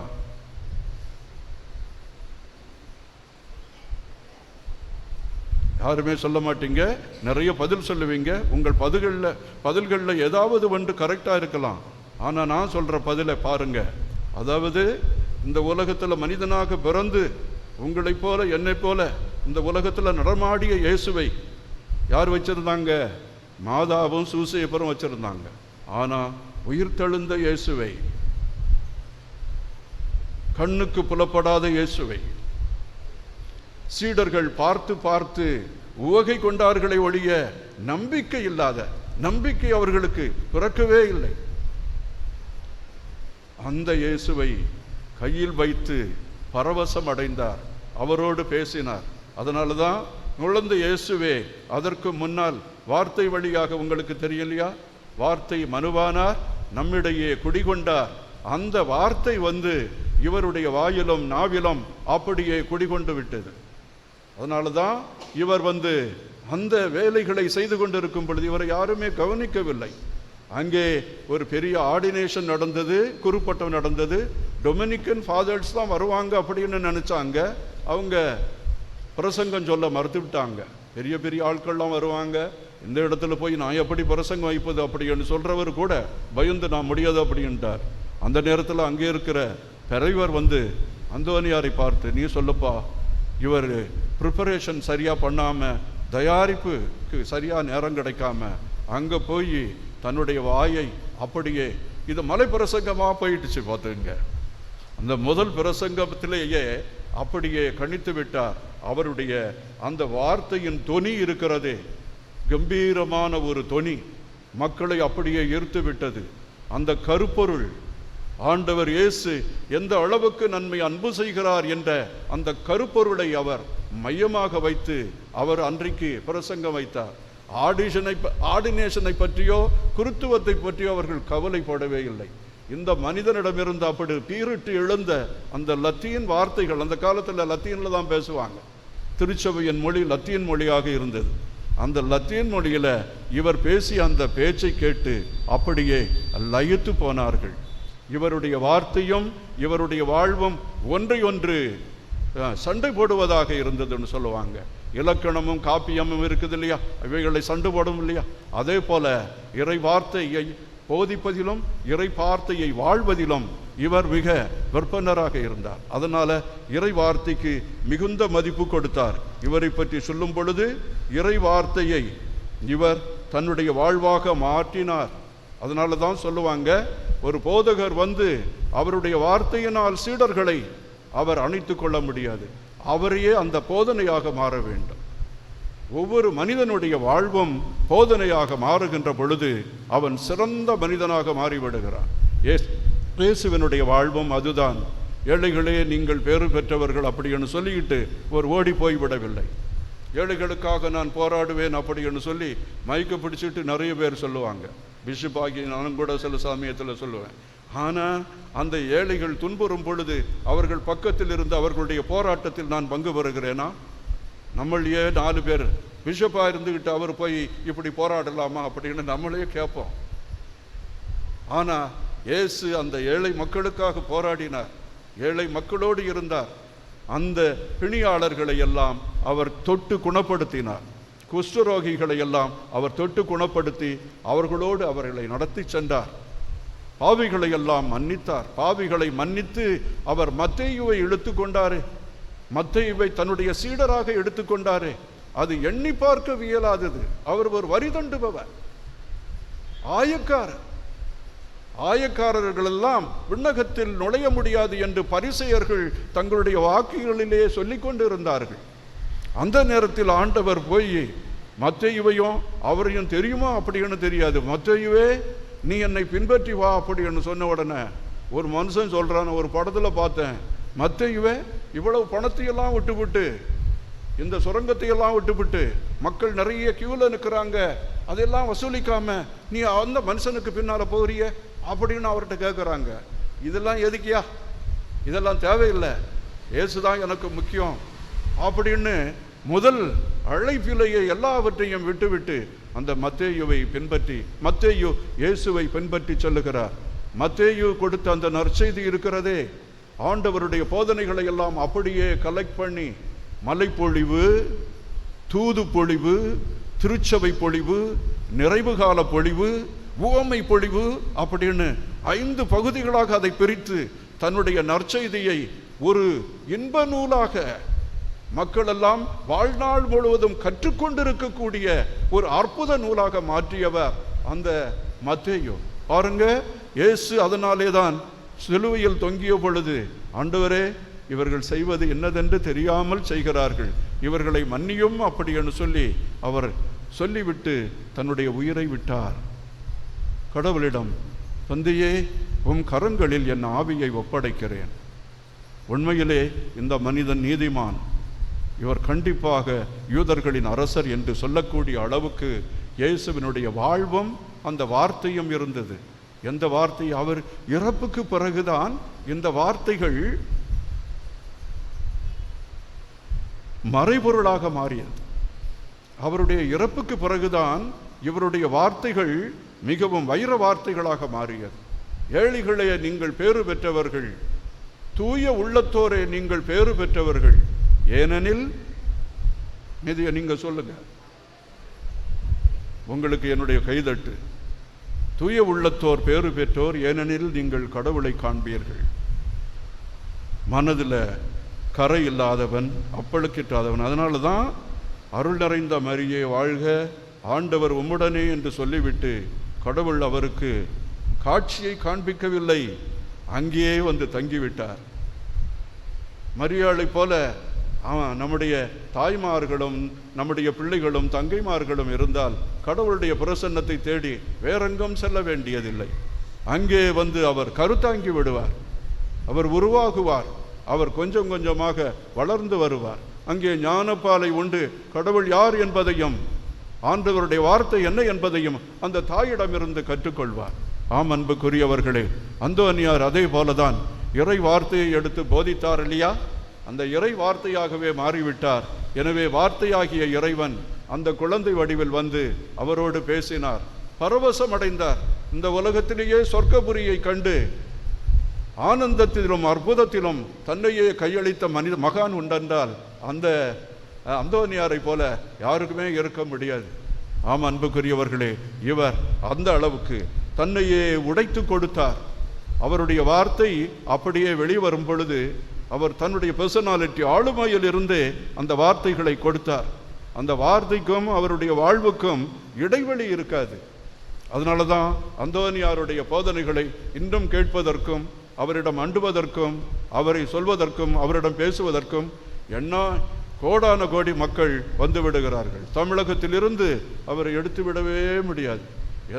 யாருமே சொல்ல மாட்டீங்க, நிறைய பதில் சொல்லுவீங்க. உங்கள் பதில்களில் ஏதாவது ஒன்று கரெக்டாக இருக்கலாம். ஆனால் நான் சொல்கிற பதிலை பாருங்க. அதாவது இந்த உலகத்தில் மனிதனாக பிறந்து உங்களைப் போல என்னை போல இந்த உலகத்தில் நடமாடிய இயேசுவை யார் வச்சிருந்தாங்க? மாதாவும் சூசையப்பரும் வச்சிருந்தாங்க. ஆனால் உயிர்த்தெழுந்த இயேசுவை, கண்ணுக்கு புலப்படாத இயேசுவை சீடர்கள் பார்த்து உவகை கொண்டார்களே ஒழிய நம்பிக்கை அவர்களுக்கு பிறக்கவே இல்லை. அந்த இயேசுவை கையில் வைத்து பரவசம் அடைந்தார், அவரோடு பேசினார். அதனால தான் குழந்தை இயேசுவே அதற்கு முன்னால் வார்த்தை வழியாக, உங்களுக்கு தெரியலையா, வார்த்தை மனுவானார், நம்மிடையே குடிகொண்டார். அந்த வார்த்தை வந்து இவருடைய வாயிலும் நாவிலும் அப்படியே குடிகொண்டு விட்டது. அதனால தான் இவர் வந்து அந்த வேலைகளை செய்து கொண்டிருக்கும் பொழுது இவரை யாருமே கவனிக்கவில்லை. அங்கே ஒரு பெரிய ஆர்டினேஷன் நடந்தது, குருப்பட்டம் நடந்தது. டொமினிக்கன் ஃபாதர்ஸ் தான் வருவாங்க அப்படின்னு நினச்சாங்க. அவங்க பிரசங்கம் சொல்ல மறுத்து விட்டாங்க. பெரிய பெரிய ஆட்கள்லாம் வருவாங்க, இந்த இடத்துல போய் நான் எப்படி பிரசங்கம் வைப்பது அப்படின்னு சொல்கிறவர் கூட பயந்து நான் முடியாது அப்படின்ட்டார். அந்த நேரத்தில் அங்கே இருக்கிற பெரியவர் வந்து அந்தோனியாரை பார்த்து, நீ சொல்லப்பா, இவர் ப்ரிப்பரேஷன் சரியாக பண்ணாமல், தயாரிப்புக்கு சரியாக நேரம் கிடைக்காம அங்கே போய் தன்னுடைய வாயை அப்படியே, இது மலை பிரசங்கமாக போயிட்டுச்சு பார்த்துங்க. அந்த முதல் பிரசங்கத்திலேயே அப்படியே கணித்து விட்டார். அவருடைய அந்த வார்த்தையின் தொனி இருக்கிறதே, கம்பீரமான ஒரு தொனி, மக்களை அப்படியே ஈர்த்து விட்டது. அந்த கருப்பொருள், ஆண்டவர் இயேசு எந்த அளவுக்கு நன்மை அன்பு செய்கிறார் என்ற அந்த கருப்பொருளை அவர் மையமாக வைத்து அவர் அன்றைக்கு பிரசங்கம் வைத்தார். ஆர்டினேஷனை பற்றியோ குருத்துவத்தை பற்றியோ அவர்கள் கவலைப்படவே இல்லை. இந்த மனிதனிடமிருந்து அப்படி பீரிட்டு எழுந்த அந்த லத்தீன் வார்த்தைகள், அந்த காலத்தில் லத்தீனில் தான் பேசுவாங்க, திருச்சபையின் மொழி லத்தீன் மொழியாக இருந்தது. அந்த லத்தீன் மொழியில் இவர் பேசிய அந்த பேச்சை கேட்டு அப்படியே லயித்து போனார்கள். இவருடைய வார்த்தையும் இவருடைய வாழ்வும் ஒன்றை ஒன்று சண்டை போடுவதாக இருந்ததுன்னு சொல்லுவாங்க. இலக்கணமும் காப்பியமும் இருக்குது இல்லையா, இவைகளை சண்டை போடும் இல்லையா, அதே போல இறை வார்த்தையை போதிப்பதிலும் இறை வார்த்தையை வாழ்வதிலும் இவர் மிக விற்பனராக இருந்தார். அதனால இறை வார்த்தைக்கு மிகுந்த மதிப்பு கொடுத்தார். இவரை பற்றி சொல்லும் பொழுது இறை வார்த்தையை இவர் தன்னுடைய வாழ்வாக மாற்றினார். அதனால தான் சொல்லுவாங்க, ஒரு போதகர் வந்து அவருடைய வார்த்தையினால் சீடர்களை அவர் அணைத்து கொள்ள முடியாது, அவரையே அந்த போதனையாக மாற வேண்டும். ஒவ்வொரு மனிதனுடைய வாழ்வும் போதனையாக மாறுகின்ற பொழுது அவன் சிறந்த மனிதனாக மாறிவிடுகிறான். இயேசுவினுடைய வாழ்வும் அதுதான். ஏழைகளே நீங்கள் பேறு பெற்றவர்கள் அப்படின்னு சொல்லிக்கிட்டு ஒரு ஓடி போய்விடவில்லை. ஏழைகளுக்காக நான் போராடுவேன் அப்படின்னு சொல்லி மைக்க பிடிச்சிட்டு நிறைய பேர் சொல்லுவாங்க. பிஷப் ஆகி நானும் கூட சில சமயத்தில் சொல்லுவேன். ஆனால் அந்த ஏழைகள் துன்புறும் பொழுது அவர்கள் பக்கத்தில் இருந்து அவர்களுடைய போராட்டத்தில் நான் பங்கு பெறுகிறேனா? நம்மளையே 4 பேர் பிஷப்பாக இருந்துக்கிட்டு அவர் போய் இப்படி போராடலாமா அப்படின்னு நம்மளே கேட்போம். ஆனால் இயேசு அந்த ஏழை மக்களுக்காக போராடினார், ஏழை மக்களோடு இருந்தார். அந்த பிணியாளர்களை எல்லாம் அவர் தொட்டு குணப்படுத்தினார். குஷ்டரோகிகளை எல்லாம் அவர் தொட்டு குணப்படுத்தி அவர்களோடு அவர்களை நடத்தி சென்றார். பாவிகளை எல்லாம் மன்னித்தார். பாவிகளை மன்னித்து அவர் மத்தேயுவை இழுத்து கொண்டாரு, மத்தேயுவை தன்னுடைய சீடராக எடுத்துக்கொண்டாரு. அது எண்ணி பார்க்க இயலாதது. அவர் ஒரு வரி தண்டுபவர், ஆயக்காரர்கள் எல்லாம் விண்ணகத்தில் நுழைய முடியாது என்று பரிசேயர்கள் தங்களுடைய வாக்குகளிலே சொல்லிக் கொண்டிருந்தார்கள். அந்த நேரத்தில் ஆண்டவர் போய் மத்தேயுவையும் அவரையும் தெரியுமா அப்படின்னு தெரியாது, மத்தேயுவே நீ என்னை பின்பற்றி வா அப்படின்னு சொன்ன உடனே ஒரு மனுஷன் சொல்றான், ஒரு படத்தில் பார்த்தேன், மத்தேயுவே இவ்வளவு பணத்தையெல்லாம் விட்டுவிட்டு, இந்த சுரங்கத்தையெல்லாம் விட்டுவிட்டு, மக்கள் நிறைய கியூவில் நிற்கிறாங்க, அதெல்லாம் வசூலிக்காம நீ அந்த மனுஷனுக்கு பின்னால் போகிறிய அப்படின்னு அவர்கிட்ட கேட்குறாங்க. இதெல்லாம் எதுக்கியா, இதெல்லாம் தேவையில்லை, இயேசுதான் எனக்கு முக்கியம் அப்படின்னு முதல் அழைப்பிலேயே எல்லாவற்றையும் விட்டுவிட்டு அந்த மத்தேயுவை பின்பற்றி, மத்தேயு இயேசுவை பின்பற்றி சொல்லுகிறார். மத்தேயு கொடுத்த அந்த நற்செய்தி இருக்கிறதே, ஆண்டவருடைய போதனைகளை எல்லாம் அப்படியே கலெக்ட் பண்ணி மலைப்பொழிவு, தூது பொழிவு, திருச்சபை பொழிவு, நிறைவு கால பொழிவு, உவமை பொழிவு அப்படின்னு 5 பகுதிகளாக அதை பிரித்து தன்னுடைய நற்செய்தியை ஒரு இன்ப நூலாக மக்கள் எல்லாம் வாழ்நாள் முழுவதும் கற்றுக்கொண்டிருக்கக்கூடிய ஒரு அற்புத நூலாக மாற்றியவர் அந்த மத்தேயு. பாருங்க, இயேசு அதனாலே தான் சிலுவையில் தொங்கிய பொழுது, ஆண்டவரே இவர்கள் செய்வது என்னதென்று தெரியாமல் செய்கிறார்கள், இவர்களை மன்னியும் அப்படி என்று சொல்லி அவர் சொல்லிவிட்டு தன்னுடைய உயிரை விட்டார். கடவுளிடம், தந்தையே உம் கரங்களில் என் ஆவியை ஒப்படைக்கிறேன். உண்மையிலே இந்த மனிதன் நீதிமான், இவர் கண்டிப்பாக யூதர்களின் அரசர் என்று சொல்லக்கூடிய அளவுக்கு இயேசுவினுடைய வாழ்வும் அந்த வார்த்தையும் இருந்தது. எந்த வார்த்தை? அவர் இறப்புக்கு பிறகுதான் இந்த வார்த்தைகள் மறைபொருளாக மாறியது. அவருடைய இறப்புக்கு பிறகுதான் இவருடைய வார்த்தைகள் மிகவும் வைர வார்த்தைகளாக மாறியது. ஏழைகளே நீங்கள் பேறு பெற்றவர்கள், தூய உள்ளத்தோரே நீங்கள் பேறு பெற்றவர்கள், ஏனெனில் இதை நீங்க சொல்லுங்க, உங்களுக்கு என்னுடைய கைதட்டு. தூய உள்ளத்தோர் பேறு பெற்றோர், ஏனெனில் நீங்கள் கடவுளை காண்பீர்கள். மனதில் கரை இல்லாதவன், அப்பழுக்கிட்டாதவன். அதனால தான் அருள் நிறைந்த மரியே வாழ்க, ஆண்டவர் உம்முடனே என்று சொல்லிவிட்டு கடவுள் அவருக்கு காட்சியை காண்பிக்கவில்லை, அங்கேயே வந்து தங்கிவிட்டார். மரியாளை போல நம்முடைய தாய்மார்களும் நம்முடைய பிள்ளைகளும் தங்கைமார்களும் இருந்தால் கடவுளுடைய பிரசன்னத்தை தேடி வேறெங்கும் செல்ல வேண்டியதில்லை. அங்கே வந்து அவர் கருத்தாங்கி விடுவார், அவர் உருவாகுவார், அவர் கொஞ்சம் கொஞ்சமாக வளர்ந்து வருவார். அங்கே ஞானப்பாலை உண்டு கடவுள் யார் என்பதையும் ஆண்டவருடைய வார்த்தை என்ன என்பதையும் அந்த தாயிடமிருந்து கற்றுக்கொள்வார். ஆம் அன்புக்குரியவர்களே, அந்தோனியார் அதே போலதான் இறை வார்த்தையை எடுத்து போதித்தார் இல்லையா? அந்த இறை வார்த்தையாகவே மாறிவிட்டார். எனவே வார்த்தையாகிய இறைவன் அந்த குழந்தை வடிவில் வந்து அவரோடு பேசினார், பரவசம் அடைந்தார். இந்த உலகத்திலேயே சொர்க்கபுரியை கண்டு ஆனந்தத்திலும் அற்புதத்திலும் தன்னையே கையளித்த மகான் உண்டென்றால் அந்த அந்தோனியாரை போல யாருக்குமே இருக்க முடியாது. ஆம் அன்புக்குரியவர்களே, இவர் அந்த அளவுக்கு தன்னையே உடைத்து கொடுத்தார். அவருடைய வார்த்தை அப்படியே வெளிவரும் பொழுது அவர் தன்னுடைய பர்சனாலிட்டி ஆளுமையில் இருந்து அந்த வார்த்தைகளை கொடுத்தார். அந்த வார்த்தைக்கும் அவருடைய வாழ்வுக்கும் இடைவெளி இருக்காது. அதனால தான் அந்தோனியாருடைய போதனைகளை இன்னும் கேட்பதற்கும் அவரிடம் அண்டுவதற்கும் அவரை சொல்வதற்கும் அவரிடம் பேசுவதற்கும் என்ன கோடான கோடி மக்கள் வந்து விடுகிறார்கள். தமிழகத்திலிருந்து அவரை எடுத்து விடவே முடியாது.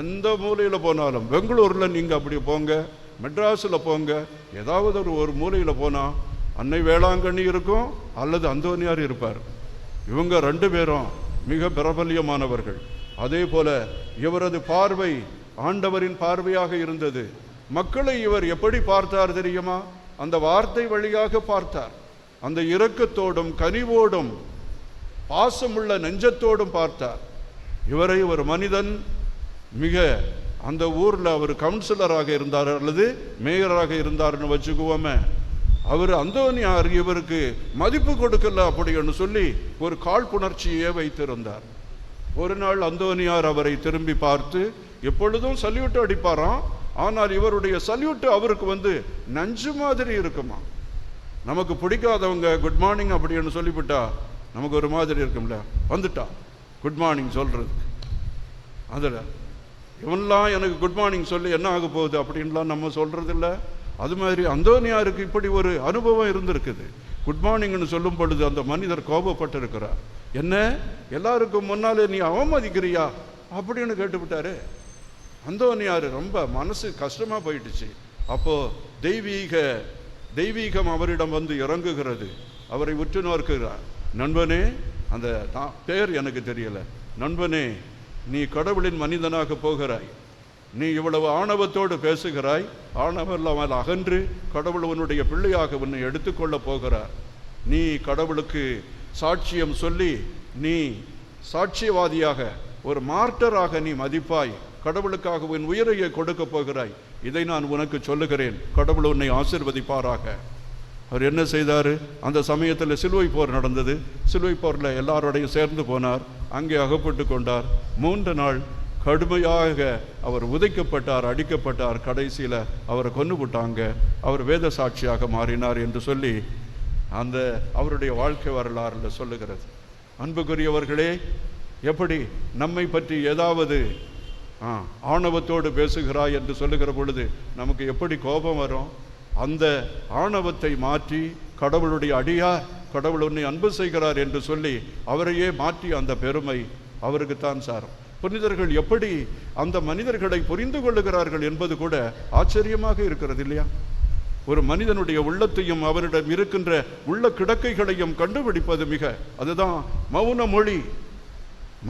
எந்த மூலையில் போனாலும், பெங்களூரில் நீங்கள் அப்படி போங்க, மெட்ராஸில் போங்க, ஏதாவது ஒரு மூலையில் போனால் அன்னை வேளாங்கண்ணி இருக்கும் அல்லது அந்தோனியார் இருப்பார். இவங்க ரெண்டு பேரும் மிக பிரபல்யமானவர்கள். அதே போல இவரது பார்வை ஆண்டவரின் பார்வையாக இருந்தது. மக்களை இவர் எப்படி பார்த்தார் தெரியுமா? அந்த வார்த்தை வழியாக பார்த்தார். அந்த இரக்கத்தோடும் கனிவோடும் பாசமுள்ள நெஞ்சத்தோடும் பார்த்தார். இவரை ஒரு மனிதன் மிக அந்த ஊரில் அவர் கவுன்சிலராக இருந்தார் அல்லது மேயராக இருந்தார்னு வச்சுக்குவோமே, அவர் அந்தோனியார் இவருக்கு மதிப்பு கொடுக்கல அப்படின்னு சொல்லி ஒரு காழ்ப்புணர்ச்சியே வைத்திருந்தார். ஒரு நாள் அந்தோனியார் அவரை திரும்பி பார்த்து எப்பொழுதும் சல்யூட் அடிப்பாராம். ஆனால் இவருடைய சல்யூட் அவருக்கு வந்து நஞ்சு மாதிரி இருக்குமா. நமக்கு பிடிக்காதவங்க குட் மார்னிங் அப்படின்னு சொல்லிவிட்டா நமக்கு ஒரு மாதிரி இருக்கும்ல, வந்துட்டா குட் மார்னிங் சொல்றதுக்கு. அதில் இவன்லாம் எனக்கு குட் மார்னிங் சொல்லி என்ன ஆக போகுது அப்படின்லாம் நம்ம சொல்றது இல்லை. அது மாதிரி அந்தோனியாருக்கு இப்படி ஒரு அனுபவம் இருந்திருக்குது. குட் மார்னிங்னு சொல்லும் பொழுது அந்த மனிதர் கோபப்பட்டு இருக்கிறார். என்ன எல்லாருக்கும் முன்னாலே நீ அவமதிக்கிறியா அப்படின்னு கேட்டுவிட்டாரு. அந்தோனியார் ரொம்ப மனசு கஷ்டமாக போயிடுச்சு. அப்போது தெய்வீகம் அவரிடம் வந்து இறங்குகிறது. அவரை உற்று நோக்குகிறார். நண்பனே, அந்த பேர் எனக்கு தெரியல, நண்பனே நீ கடவுளின் மனிதனாக போகிறாய். நீ இவ்வளவு ஆணவத்தோடு பேசுகிறாய். ஆணவம் அகன்று கடவுள் உன்னுடைய பிள்ளையாக உன்னை எடுத்துக்கொள்ள போகிறார். நீ கடவுளுக்கு சாட்சியம் சொல்லி நீ சாட்சியவாதியாக ஒரு மார்ட்டராக நீ மதிப்பாய். கடவுளுக்காக உன் உயிரையை கொடுக்க போகிறாய். இதை நான் உனக்கு சொல்லுகிறேன். கடவுள் உன்னை ஆசீர்வதிப்பாராக. அவர் என்ன செய்தார்? அந்த சமயத்தில் சிலுவை போர் நடந்தது. சிலுவை போரில் எல்லாரோடையும் சேர்ந்து போனார். அங்கே அகப்பட்டு கொண்டார். 3 நாள் கடுமையாக அவர் உதைக்கப்பட்டார், அடிக்கப்பட்டார். கடைசியில் அவரை கொன்று விட்டாங்க. அவர் வேத சாட்சியாக மாறினார் என்று சொல்லி அந்த அவருடைய வாழ்க்கை வரலாறுல சொல்லுகிறது. அன்புக்குரியவர்களே, எப்படி நம்மை பற்றி ஏதாவது ஆணவத்தோடு பேசுகிறாய் என்று சொல்லுகிற பொழுது நமக்கு எப்படி கோபம் வரும்? அந்த ஆணவத்தை மாற்றி கடவுளுடைய அடியார், கடவுள் உன்னை அன்பு செய்கிறார் என்று சொல்லி அவரையே மாற்றி அந்த பெருமை அவருக்குத்தான் சாரும். புனிதர்கள் எப்படி அந்த மனிதர்களை புரிந்து கொள்ளுகிறார்கள் என்பது கூட ஆச்சரியமாக இருக்கிறது இல்லையா? ஒரு மனிதனுடைய உள்ளத்தையும் அவரிடம் இருக்கின்ற உள்ள கிடக்கைகளையும் கண்டுபிடிப்பது அதுதான் மௌன மொழி.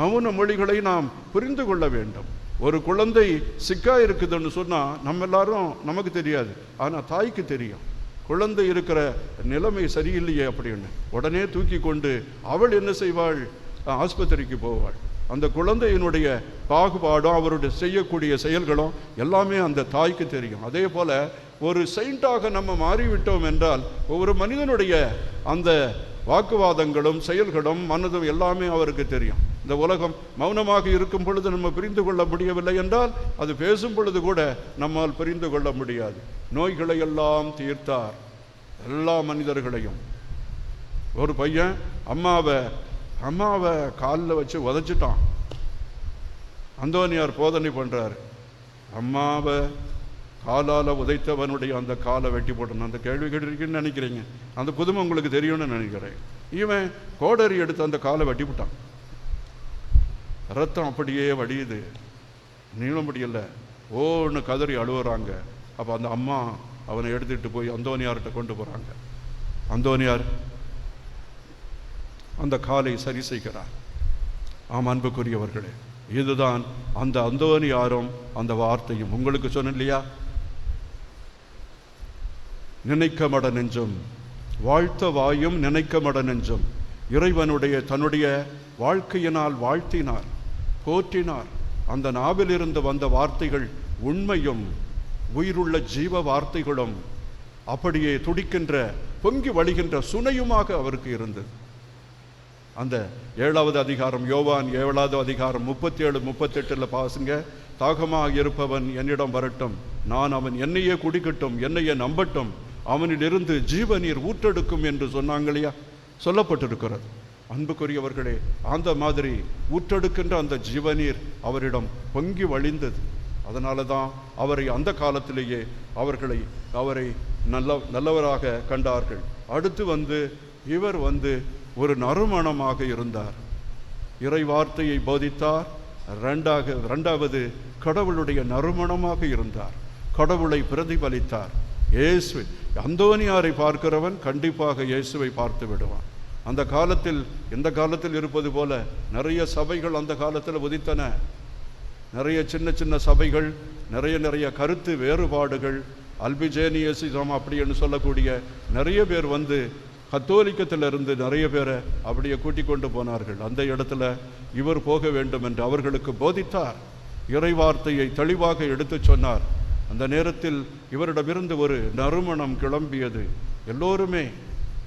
மௌன மொழிகளை நாம் புரிந்து கொள்ள வேண்டும். ஒரு குழந்தை சிக்கா இருக்குதுன்னு சொன்னால் நம்ம எல்லாரும் நமக்கு தெரியாது, ஆனால் தாய்க்கு தெரியும். குழந்தை இருக்கிற நிலைமை சரியில்லையே அப்படின்னு உடனே தூக்கி கொண்டு அவள் என்ன செய்வாள்? ஆஸ்பத்திரிக்கு போவாள். அந்த குழந்தையினுடைய பாகுபாடும் அவருடைய செய்யக்கூடிய செயல்களும் எல்லாமே அந்த தாய்க்கு தெரியும். அதே போல ஒரு செயின்ட்டாக நம்ம மாறிவிட்டோம் என்றால் ஒவ்வொரு மனிதனுடைய அந்த வாக்குவாதங்களும் செயல்களும் மனதும் எல்லாமே அவருக்கு தெரியும். இந்த உலகம் மௌனமாக இருக்கும் பொழுது நம்ம புரிந்து கொள்ள முடியவில்லை என்றால் அது பேசும் பொழுது கூட நம்மால் புரிந்து கொள்ள முடியாது. நோய்களை எல்லாம் தீர்த்தார், எல்லா மனிதர்களையும். ஒரு பையன் அம்மாவை காலில் வச்சு உதைச்சிட்டான். அந்தோனியார் போதனை பண்றார். அம்மாவை காலால் உதைத்தவனுடைய அந்த காலை வெட்டி போட்டணும். அந்த கேள்வி கேட்டிருக்கீங்கன்னு நினைக்கிறீங்க. அந்த புதுமை உங்களுக்கு தெரியும்னு நினைக்கிறேன். இவன் கோடரி எடுத்து அந்த காலை வெட்டி விட்டான். ரத்தம் அப்படியே வடியுது, நீள முடியல, ஓன்னு கதறி அழுவுறாங்க. அப்போ அந்த அம்மா அவனை எடுத்துகிட்டு போய் அந்தோனியார்கிட்ட கொண்டு போகிறாங்க. அந்தோனியார் அந்த காலை சரி செய்கிறார். ஆம் அன்புக்குரியவர்களே, இதுதான் அந்த அந்தோனியாரும் அந்த வார்த்தையும். உங்களுக்கு சொன்னேன் இல்லையா, நினைக்கமட நெஞ்சும் வாழ்த்த வாயும் நினைக்கமட நெஞ்சும். இறைவனுடைய தன்னுடைய வாழ்க்கையினால் வாழ்த்தினார், போற்றினார். அந்த நாவிலிருந்து வந்த வார்த்தைகள் உண்மையும் உயிருள்ள ஜீவ வார்த்தைகளும் அப்படியே துடிக்கின்ற பொங்கி வழிகின்ற சுனையுமாக அவருக்கு இருந்தது. அந்த 7வது அதிகாரம், யோவான் 7வது அதிகாரம் 37-38 பாசுங்க. தாகமாக இருப்பவன் என்னிடம் வரட்டும், நான் அவன் என்னையே குடிக்கட்டும், என்னையே நம்பட்டும், அவனிலிருந்து ஜீவநீர் ஊற்றெடுக்கும் என்று சொன்னாங்க இல்லையா, சொல்லப்பட்டிருக்கிறது. அன்புக்குரியவர்களே, அந்த மாதிரி ஊற்றெடுக்கின்ற அந்த ஜீவநீர் அவரிடம் பொங்கி வழிந்தது. அதனால தான் அவரை அந்த காலத்திலேயே அவரை நல்லவராக கண்டார்கள். அடுத்து இவர் ஒரு நறுமணமாக இருந்தார். இறை வார்த்தையை போதித்தார். இரண்டாவது கடவுளுடைய நறுமணமாக இருந்தார். கடவுளை பிரதிபலித்தார். இயேசு அந்தோனியாரை பார்க்கிறவன் கண்டிப்பாக இயேசுவை பார்த்து விடுவான். அந்த காலத்தில் இந்த காலத்தில் இருப்பது போல நிறைய சபைகள் அந்த காலத்தில் உதித்தன. நிறைய சின்ன சின்ன சபைகள், நிறைய கருத்து வேறுபாடுகள், அல்பிஜேனியசிசம் அப்படின்னு சொல்லக்கூடிய நிறைய பேர் கத்தோலிக்கத்திலிருந்து நிறைய பேரை அப்படியே கூட்டிக் கொண்டு போனார்கள். அந்த இடத்துல இவர் போக வேண்டும் என்று அவர்களுக்கு போதித்தார். இறை வார்த்தையை தெளிவாக எடுத்து சொன்னார். அந்த நேரத்தில் இவரிடமிருந்து ஒரு நறுமணம் கிளம்பியது. எல்லோருமே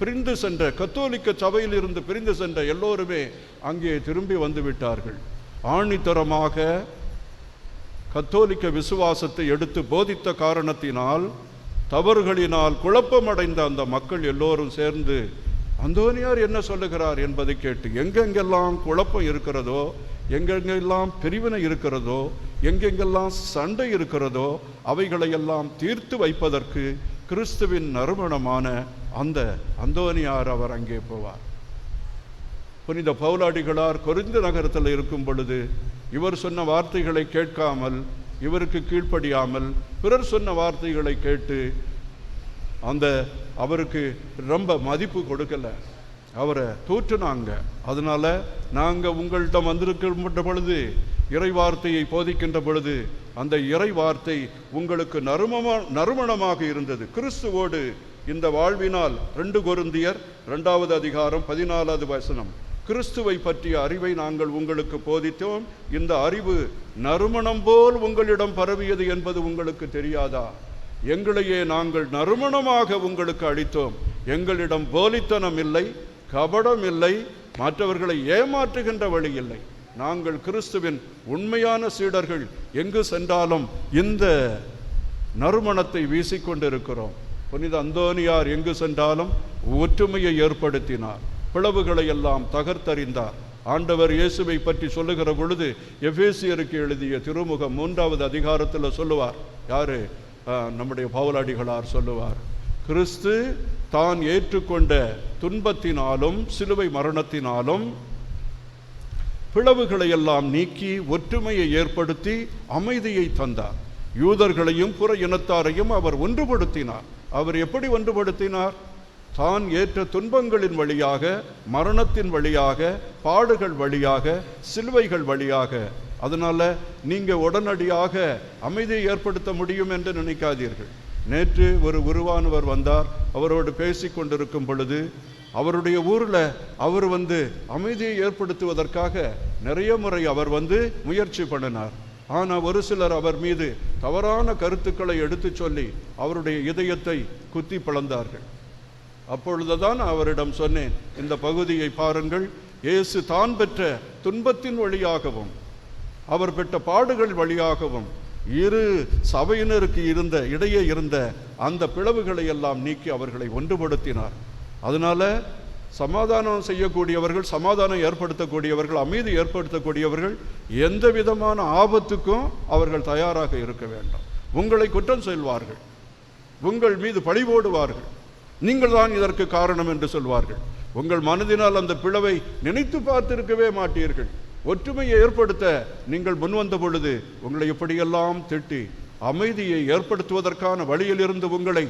பிரிந்து சென்ற, கத்தோலிக்க சபையில் இருந்து பிரிந்து சென்ற எல்லோருமே அங்கே திரும்பி வந்து விட்டார்கள். ஆணித்தரமாக கத்தோலிக்க விசுவாசத்தை எடுத்து போதித்த காரணத்தினால், தவறுகளினால் குழப்பமடைந்த அந்த மக்கள் எல்லோரும் சேர்ந்து அந்தோனியார் என்ன சொல்லுகிறார் என்பதை கேட்டு, எங்கெங்கெல்லாம் குழப்பம் இருக்கிறதோ, எங்கெங்கெல்லாம் பிரிவினை இருக்கிறதோ, எங்கெங்கெல்லாம் சண்டை இருக்கிறதோ, அவைகளையெல்லாம் தீர்த்து வைப்பதற்கு கிறிஸ்துவின் நறுமணமான அந்த அந்தோனியார் அவர் அங்கே போவார். புனித பவுலாடிகளார் கொரிந்து நகரத்தில் இருக்கும் பொழுது இவர் சொன்ன வார்த்தைகளை கேட்காமல், இவருக்கு கீழ்ப்படியாமல் பிறர் சொன்ன வார்த்தைகளை கேட்டு அவருக்கு ரொம்ப மதிப்பு கொடுக்கல, அவரை தூற்றுனாங்க. அதனால நாங்கள் உங்கள்கிட்ட வந்திருக்கின்ற பொழுது, இறை வார்த்தையை போதிக்கின்ற பொழுது, அந்த இறை வார்த்தை உங்களுக்கு நறுமணமாக இருந்தது. கிறிஸ்துவோடு இந்த வாழ்வினால் 2 கொரிந்தியர் 2வது அதிகாரம் 14வது வசனம், கிறிஸ்துவை பற்றிய அறிவை நாங்கள் உங்களுக்கு போதித்தோம், இந்த அறிவு நறுமணம் போல் உங்களிடம் பரவியது என்பது உங்களுக்கு தெரியாதா? எங்களையே நாங்கள் நறுமணமாக உங்களுக்கு அளித்தோம். எங்களிடம் போலித்தனம் இல்லை, கபடம் இல்லை, மற்றவர்களை ஏமாற்றுகின்ற வழி இல்லை. நாங்கள் கிறிஸ்துவின் உண்மையான சீடர்கள். எங்கு சென்றாலும் இந்த நறுமணத்தை வீசிக்கொண்டிருக்கிறோம். புனித அந்தோனியார் எங்கு சென்றாலும் ஒற்றுமையை ஏற்படுத்தினார், பிளவுகளை எல்லாம் தகர்த்தறிந்தார். ஆண்டவர் இயேசுவை பற்றி சொல்லுகிற பொழுது எபேசியருக்கு எழுதிய திருமுகம் 3வது அதிகாரத்தில் சொல்லுவார். யாரு? நம்முடைய பவுலடிகளார் சொல்லுவார். கிறிஸ்து தான் ஏற்றுக்கொண்ட துன்பத்தினாலும் சிலுவை மரணத்தினாலும் பிளவுகளை எல்லாம் நீக்கி ஒற்றுமையை ஏற்படுத்தி அமைதியை தந்தார். யூதர்களையும் புற இனத்தாரையும் அவர் ஒன்றுபடுத்தினார். அவர் எப்படி ஒன்றுபடுத்தினார்? தான் ஏற்ற துன்பங்களின் வழியாக, மரணத்தின் வழியாக, பாடுகள் வழியாக, சிலுவைகள் வழியாக. அதனால நீங்க உடனடியாக அமைதியை ஏற்படுத்த முடியும் என்று நினைக்காதீர்கள். நேற்று ஒரு குருவானவர் வந்தார். அவரோடு பேசி கொண்டிருக்கும் பொழுது அவருடைய ஊரில் அவர் அமைதியை ஏற்படுத்துவதற்காக நிறைய முறை அவர் முயற்சி பண்ணினார். ஆனால் ஒரு சிலர் அவர் மீது தவறான கருத்துக்களை எடுத்து சொல்லி அவருடைய இதயத்தை குத்தி பிளந்தார்கள். அப்பொழுதுதான் அவரிடம் சொன்னேன், இந்த பகுதியை பாருங்கள், இயேசு தான் பெற்ற துன்பத்தின் வழியாகவும் அவர் பெற்ற பாடுகள் வழியாகவும் இரு சபையினருக்கு இடையே இருந்த அந்த பிளவுகளை எல்லாம் நீக்கி அவர்களை ஒன்றுபடுத்தினார். அதனால சமாதானம் செய்யக்கூடியவர்கள், சமாதானம் ஏற்படுத்தக்கூடியவர்கள், அமைதி ஏற்படுத்தக்கூடியவர்கள் எந்த விதமான ஆபத்துக்கும் அவர்கள் தயாராக இருக்க வேண்டும். உங்களை குற்றம் சொல்வார்கள், உங்கள் மீது பழி போடுவார்கள், நீங்கள் தான் இதற்கு காரணம் என்று சொல்வார்கள். உங்கள் மனதினால் அந்த பிளவை நினைத்து பார்த்திருக்கவே மாட்டீர்கள். ஒற்றுமையை ஏற்படுத்த நீங்கள் முன்வந்த பொழுது உங்களை எப்படியெல்லாம் திட்டி அமைதியை ஏற்படுத்துவதற்கான வழியிலிருந்து உங்களை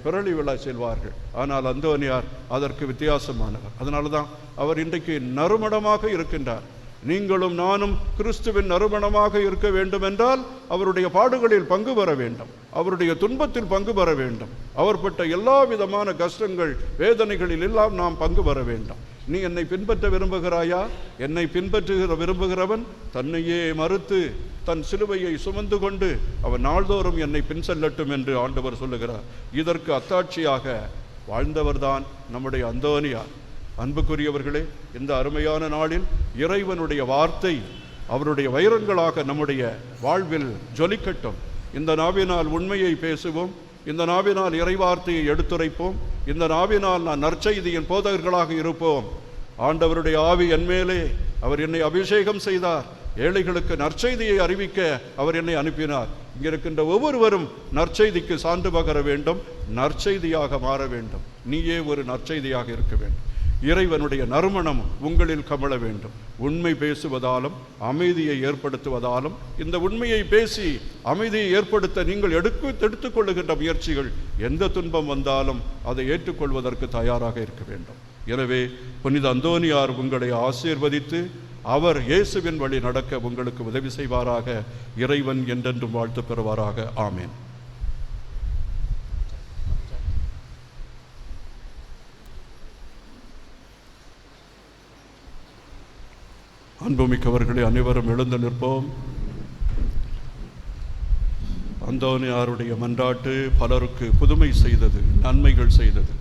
பிறழி விழா செல்வார்கள். ஆனால் அந்தோனியார் அதற்கு வித்தியாசமானவர். அதனால தான் அவர் இன்றைக்கு நறுமணமாக இருக்கின்றார். நீங்களும் நானும் கிறிஸ்துவின் நறுமணமாக இருக்க வேண்டும் என்றால் அவருடைய பாடுகளில் பங்கு பெற வேண்டும், அவருடைய துன்பத்தில் பங்கு பெற வேண்டும், அவர் பட்ட எல்லா விதமான கஷ்டங்கள் வேதனைகளில் எல்லாம் நாம் பங்கு பெற வேண்டும். நீ என்னை பின்பற்ற விரும்புகிறாயா? என்னை பின்பற்றுகிற விரும்புகிறவன் தன்னையே மறுத்து தன் சிலுவையை சுமந்து கொண்டு அவன் நாள்தோறும் என்னை பின் செல்லட்டும் என்று ஆண்டவர் சொல்லுகிறார். இதற்கு அத்தாட்சியாக வாழ்ந்தவர்தான் நம்முடைய அந்தோனியார். அன்புக்குரியவர்களே, இந்த அருமையான நாளில் இறைவனுடைய வார்த்தை அவருடைய வைரங்களாக நம்முடைய வாழ்வில் ஜொலிக்கட்டும். இந்த நாவினால் உண்மையை பேசுவோம், இந்த நாவினால் இறைவார்த்தையை எடுத்துரைப்போம், இந்த நாவினால் நான் நற்செய்தியின் போதகர்களாக இருப்போம். ஆண்டவருடைய ஆவி என்மேலே அவர் என்னை அபிஷேகம் செய்தார், ஏழைகளுக்கு நற்செய்தியை அறிவிக்க அவர் என்னை அனுப்பினார். இங்கே இருக்கின்ற ஒவ்வொருவரும் நற்செய்திக்கு சான்று பகர வேண்டும், நற்செய்தியாக மாற வேண்டும். நீயே ஒரு நற்செய்தியாக இருக்க வேண்டும். இறைவனுடைய நறுமணம் உங்களில் கமழ வேண்டும். உண்மை பேசுவதாலும் அமைதியை ஏற்படுத்துவதாலும், இந்த உண்மையை பேசி அமைதியை ஏற்படுத்த நீங்கள் எடுத்துக்கொள்ளுகின்ற முயற்சிகள் எந்த துன்பம் வந்தாலும் அதை ஏற்றுக்கொள்வதற்கு தயாராக இருக்க வேண்டும். எனவே புனித அந்தோனியார் உங்களை ஆசீர்வதித்து அவர் இயேசுவின் வழி நடக்க உங்களுக்கு உதவி செய்வாராக. இறைவன் என்றென்றும் வாழ்த்து பெறுவாராக. ஆமேன். அன்புமிக்கவர்களே, அனைவரும் எழுந்து நிற்போம். அந்தோனியாருடைய மன்றாட்டு பலருக்கு புதுமை செய்தது, நன்மைகள் செய்தது.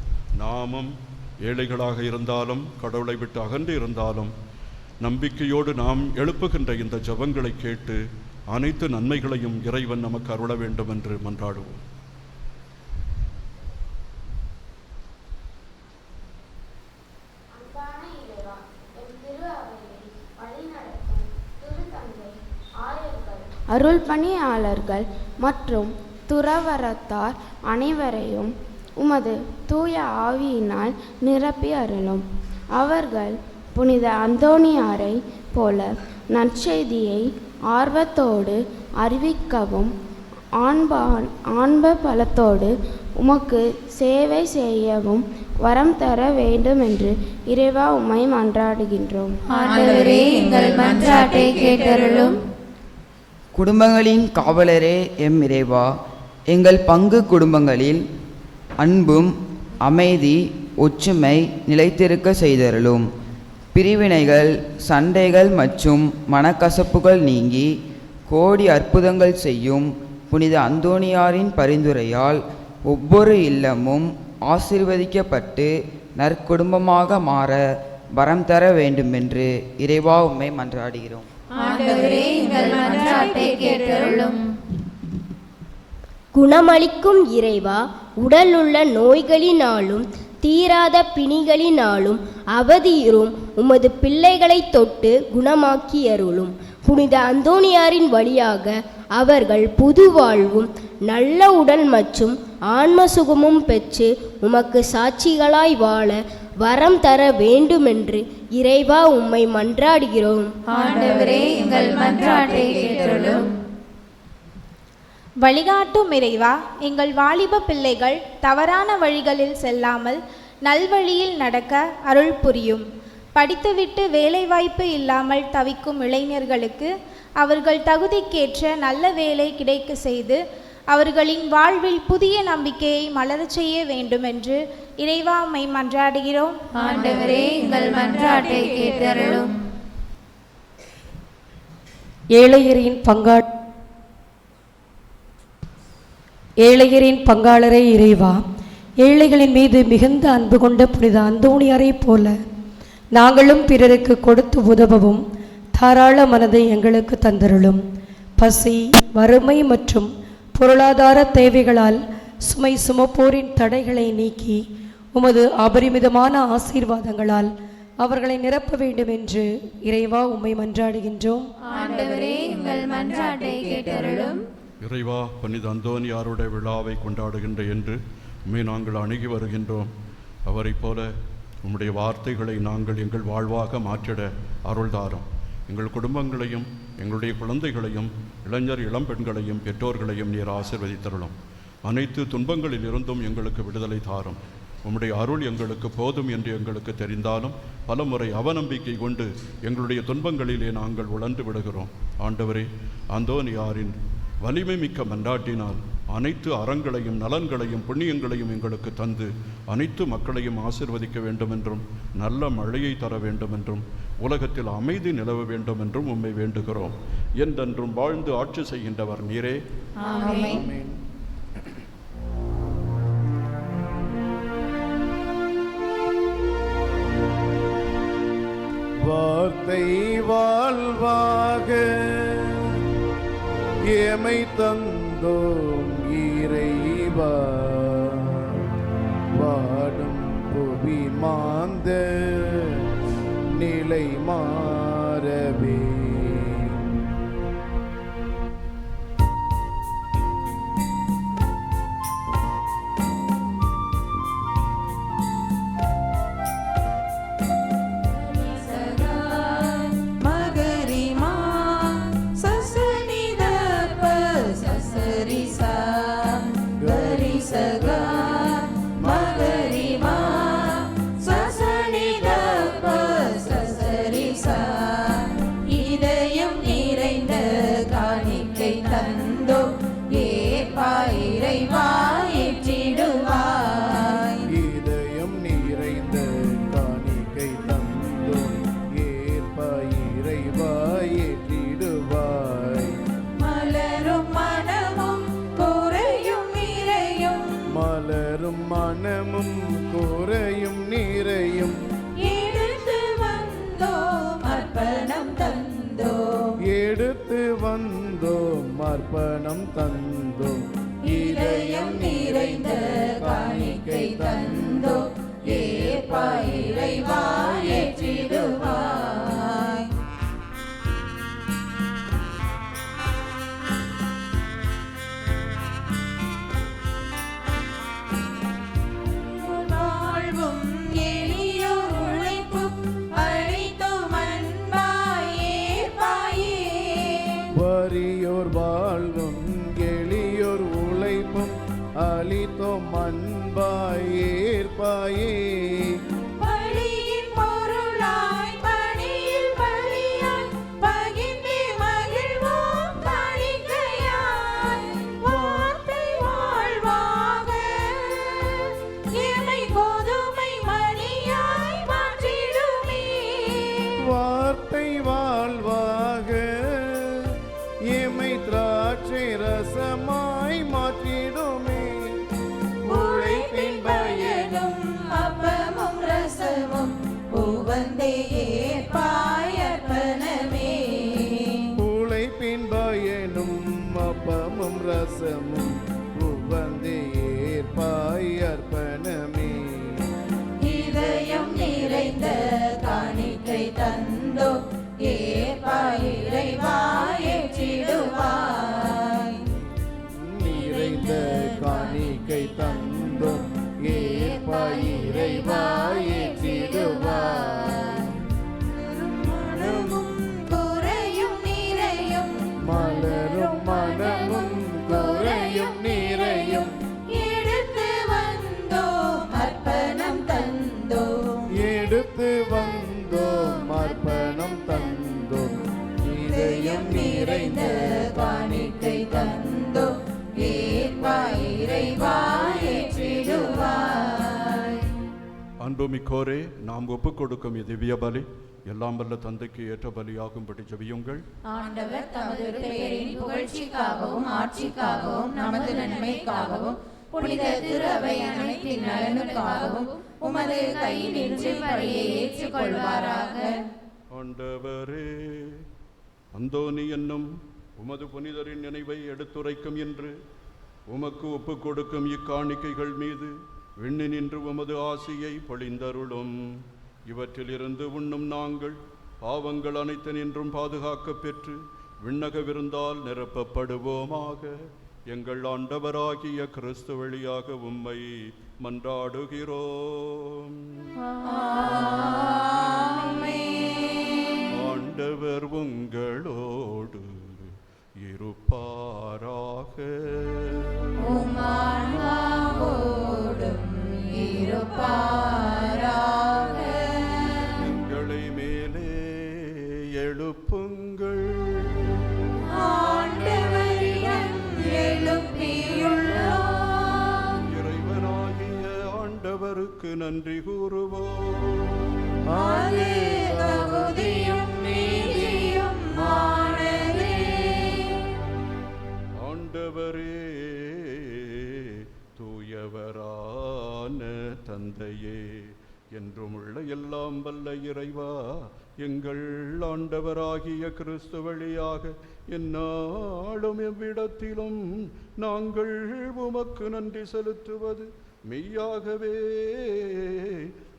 நாமும் ஏழைகளாக இருந்தாலும், கடவுளை விட்டு அகன்று இருந்தாலும், நம்பிக்கையோடு நாம் எழுப்புகின்ற இந்த ஜெபங்களை கேட்டு அனைத்து நன்மைகளையும் இறைவன் நமக்கு அருள வேண்டும் என்று மன்றாடுவோம். அருள் பணியாளர்கள் மற்றும் துறவரத்தார் அனைவரையும் உமது தூய ஆவியினால் நிரப்பி அருளும். அவர்கள் புனித அந்தோனியாரை போல நற்செய்தியை ஆர்வத்தோடு அறிவிக்கவும் ஆன்ம பலத்தோடு உமக்கு சேவை செய்யவும் வரம் தர வேண்டும் என்று இறைவா உம்மை மன்றாடுகின்றோம். ஆண்டவரே, எங்கள் மன்றாட்டை கேட்டருளும். குடும்பங்களின் காவலரே எம் இறைவா, எங்கள் பங்கு குடும்பங்களில் அன்பும் அமைதி ஒற்றுமை நிலைத்திருக்க செய்தருளும். பிரிவினைகள், சண்டைகள் மற்றும் மனக்கசப்புகள் நீங்கி கோடி அற்புதங்கள் செய்யும் புனித அந்தோனியாரின் பரிந்துரையால் ஒவ்வொரு இல்லமும் ஆசீர்வதிக்கப்பட்டு நற்குடும்பமாக மாற வரம் தர வேண்டுமென்று இறைவா உம்மை மன்றாடுகிறோம். ஆண்டவரே, எங்கள் மன்றாட்டை கேட்டருளும். குணமளிக்கும் இறைவா, உடலுள்ள நோய்களினாலும் தீராத பிணிகளினாலும் அவதியுறும் உமது பிள்ளைகளை தொட்டு குணமாக்கியருளும். புனித அந்தோனியாரின் வழியாக அவர்கள் புது வாழ்வும் நல்ல உடல் மற்றும் ஆன்ம சுகமும் பெற்று உமக்கு சாட்சிகளாய் வாழ வரம் தர வேண்டுமென்று இறைவா உம்மை மன்றாடுகிறோம். ஆண்டவரே, எங்கள் மன்றாட்டை கேட்டருளும். வழிகாட்டும் இறைவா, எங்கள் வாலிப பிள்ளைகள் தவறான வழிகளில் செல்லாமல் நல்வழியில் நடக்க அருள் புரியும். படித்துவிட்டு வேலைவாய்ப்பு இல்லாமல் தவிக்கும் இளைஞர்களுக்கு அவர்கள் தகுதிக்கேற்ற நல்ல வேலை கிடைக்க செய்து அவர்களின் வாழ்வில் புதிய நம்பிக்கையை மலரச் செய்ய வேண்டும் என்று இறைவா உம்மை மன்றாடுகிறோம். ஆண்டவரே, எங்கள் மன்றாட்டை கேட்டருளும். ஏழையரின் பங்காளரே இறைவா, ஏழைகளின் மீது மிகுந்த அன்பு கொண்ட புனித அந்தோனியாரை போல நாங்களும் பிறருக்கு கொடுத்து உதவவும் தாராள மனதை எங்களுக்கு தந்தருளும். பசி, வறுமை மற்றும் பொருளாதார தேவைகளால் சுமை சுமப்போரின் தடைகளை நீக்கி உமது அபரிமிதமான ஆசீர்வாதங்களால் அவர்களை நிரப்ப வேண்டும் என்று இறைவா உம்மை மன்றாடுகின்றோம். ஆண்டவரே, எங்கள் மன்றாட்டை கேட்டருளும். இறைவா, புனித அந்தோனியாருடைய விழாவை கொண்டாடுகின்ற என்று உம்மை நாங்கள் அணுகி வருகின்றோம். அவரைப் போல உம்முடைய வார்த்தைகளை நாங்கள் எங்கள் வாழ்வாக மாற்றிட அருள்தாரும். எங்கள் குடும்பங்களையும் எங்களுடைய குழந்தைகளையும் இளைஞர் இளம்பெண்களையும் பெற்றோர்களையும் நீர் ஆசீர்வதித்தருளும். அனைத்து துன்பங்களில் இருந்தும் எங்களுக்கு விடுதலை தாரும். உம்முடைய அருள் எங்களுக்கு போதும் என்று எங்களுக்கு தெரிந்தாலும் பலமுறை அவநம்பிக்கை கொண்டு எங்களுடைய துன்பங்களிலே நாங்கள் உழன்று விடுகிறோம். ஆண்டவரே, அந்தோனியாரின் வலிமை மிக்க மன்றாட்டினால் அனைத்து அறங்களையும் நலன்களையும் புண்ணியங்களையும் எங்களுக்கு தந்து அனைத்து மக்களையும் ஆசீர்வதிக்க வேண்டுமென்றும் நல்ல மழையை தர வேண்டுமென்றும் உலகத்தில் அமைதி நிலவ வேண்டும் என்றும் உம்மை வேண்டுகிறோம். என்றென்றும் வாழ்ந்து ஆட்சி செய்கின்றவர் நீரே. ஆமென். வார்த்தை வாழ்வாக ஏமை தந்தோம் இறைவா, வாடும் புவி மாந்த நிலை மாறவே. இதயம் நிறைந்த காணிக்கை தந்தோம், ஏற்பாய் இறைவாய் ஏற்றிடுவாய். மலரும் மனமும் குறையும் நிறையும், மலரும் மனமும் குறையும் நிறையும் எடுத்து வந்தோம் அர்ப்பணம் தந்தோம், எடுத்து வந்தோம் அர்ப்பணம் தந்தோம். இதயம் நிறைந்த காணிக்கை தந்தோம், ஏற்பாய் இறைவாய் ஏற்றிடுவாய். வாழ்வும் எளியோர் உழைப்பும் அளித்தோம் அன்பாய் ஏற்பாயே. வறியோர் வாழ்வும் எளியோர் உழைப்பும் அளித்தோம் அன்பாய் ஏற்பாயே. பலியின் பொருளாய் பணியில் பலியாய் பகிர்ந்து மகிழ்வோம் காணிக்கையாய். வார்த்தை வாழ்வாக எமை கோதுமை மணியாய் மாற்றிடுமே. வார்த்தை வாழ்வாக எமை திராட்சை ரசமாய் மாற்றிடுமே. உழைப்பின் பயனும் அப்பமும் ரசமும் உவந்தே ஏற்பாய் அர்ப்பணமே. உழைப்பின் பயனும் அப்பமும் ரசமும் உவந்தே ஏற்பாய் அர்ப்பணமே. இதயம் நிறைந்த காணிக்கை தந்தோம், ஏற்பாய் இறைவாய் ஏற்றிடுவாய். நிறைந்த காணிக்கை தந்தோம், ஏற்பாய் இறைவாய் ஏற்றிடுவாய். மனமும் குறையும் நிறையும், மலரும் மனமும் குறையும் நிறையும் எடுத்து வந்தோம் அர்ப்பணம் தந்தோம், எடுத்து வந்தோம் அர்ப்பணம் தந்தோம். இதயம் நிறைந்த காணிக்கை தந்தோம், ஏற்பாய் இறைவாய் ஏற்றிடுவாய். அன்புமிக்கோரே, நாம் ஒப்புக் கொடுக்கும் திவ்ய பலி எல்லாம் வல்ல தந்தைக்கு ஏற்ற பலியாகும்படி ஜெபியுங்கள். ஆண்டவர் தமது பெயரின் புகழ்ச்சிக்காகவும் ஆட்சிக்காகவும் நமது நன்மைக்காகவும் புனித திரு அவை அனைத்தின் நலனுக்காகவும் உமது கையில் நின்று பலியை ஏற்றுக்கொள்வாராக. ஆண்டவரே, அந்தோனி என்னும் உமது புனிதரின் நினைவை எடுத்துரைக்கும் என்று உமக்கு ஒப்புக் கொடுக்கும் இக்காணிக்கைகள் மீது விண்ணினின்று உமது ஆசியை பொழிந்தருளும். இவற்றிலிருந்து உண்ணும் நாங்கள் பாவங்கள் அனைத்தினின்றும் பாதுகாக்கப் பெற்று விண்ணக விருந்தால் நிரப்பப்படுவோமாக. எங்கள் ஆண்டவராகிய கிறிஸ்து வழியாக உம்மை மன்றாடுகிறோம். ஆண்டவர் உங்களோடு இருப்பாராக. எங்களை மேலே எழுப்புங்கள். இறைவனாகிய ஆண்டவருக்கு நன்றி கூறுவோம். ஆண்டவரே, தூயவரான தந்தையே, என்றும் உள்ள எல்லாம் வல்ல இறைவா, எங்கள் ஆண்டவராகிய கிறிஸ்து வழியாக எந்நாளும் எவ்விடத்திலும் நாங்கள் உமக்கு நன்றி செலுத்துவது மெய்யாகவே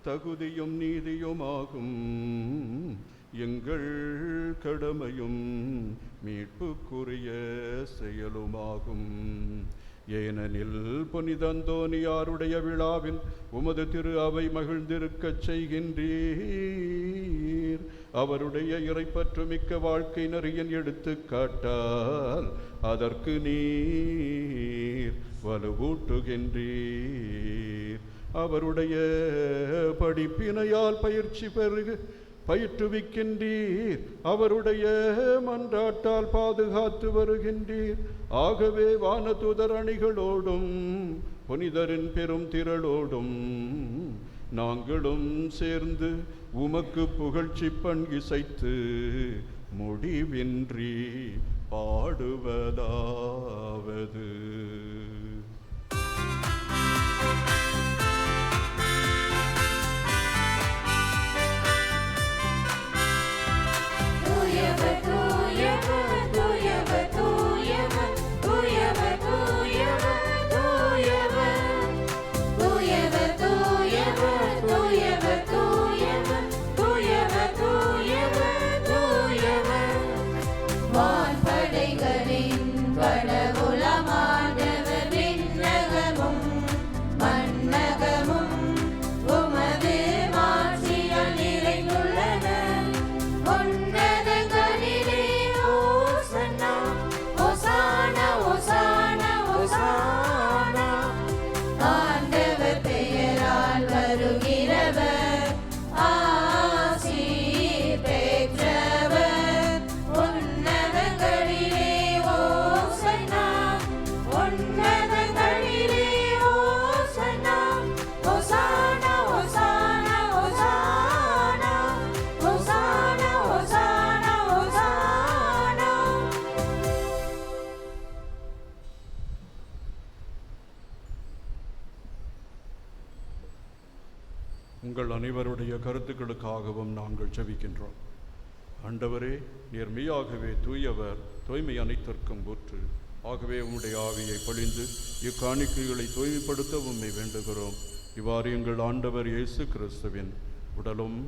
தகுதியும் நீதியுமாகும். எங்கள் கடமையும் மீட்புக்குரிய செயலுமாகும். ஏனெனில் புனித அந்தோனியாருடைய விழாவில் உமது திரு அவை மகிழ்ந்திருக்கச் செய்கின்றீர். அவருடைய இறைப்பற்று மிக்க வாழ்க்கை நெறியின் எடுத்துக்காட்டால் அதற்கு நீர் வலுவூட்டுகின்றீர். அவருடைய படிப்பினையால் பயிற்றுவிக்கின்றீர். அவருடைய மன்றாட்டால் பாதுகாத்து வருகின்றீர். ஆகவே வானதூதர் அணிகளோடும் புனிதரின் பெரும் திரளோடும் நாங்களும் சேர்ந்து உமக்கு புகழ்ச்சி பண் இசைத்து முடிவின்றி பாடுவதாவது. உங்கள் அனைவருடைய கருத்துக்களுக்காகவும் நாங்கள் ஜெபிக்கின்றோம். ஆண்டவரே, நீர் மெய்யாகவே தூயவர், தூய்மை அனைத்திற்கும் ஊற்று. ஆகவே உம்முடைய ஆவியை பொழிந்து இக்காணிக்கைகளை தூய்மைப்படுத்த உம்மை வேண்டுகிறோம். இவ்வாறு எங்கள் ஆண்டவர் இயேசு கிறிஸ்துவின் உடலும்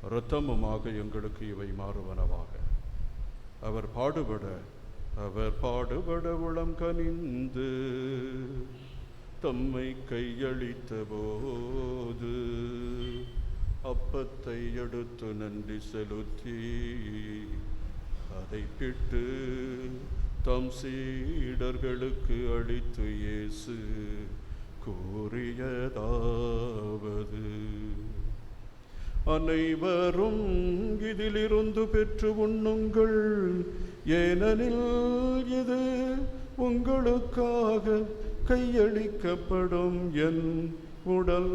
இரத்தமுமாக எங்களுக்கு இவை மாறுவனவாக. அவர் பாடுபட உளம் கனிந்து தம்மை கையளித்த போது அப்பத்தை எடுத்து நன்றி செலுத்தி அதை பிட்டு தம் சீடர்களுக்கு அளித்து இயேசு கூறியதாவது: அனைவரும் இதிலிருந்து பெற்று உண்ணுங்கள், ஏனெனில் இது உங்களுக்காக கையளிக்கப்படும் என் உடல்.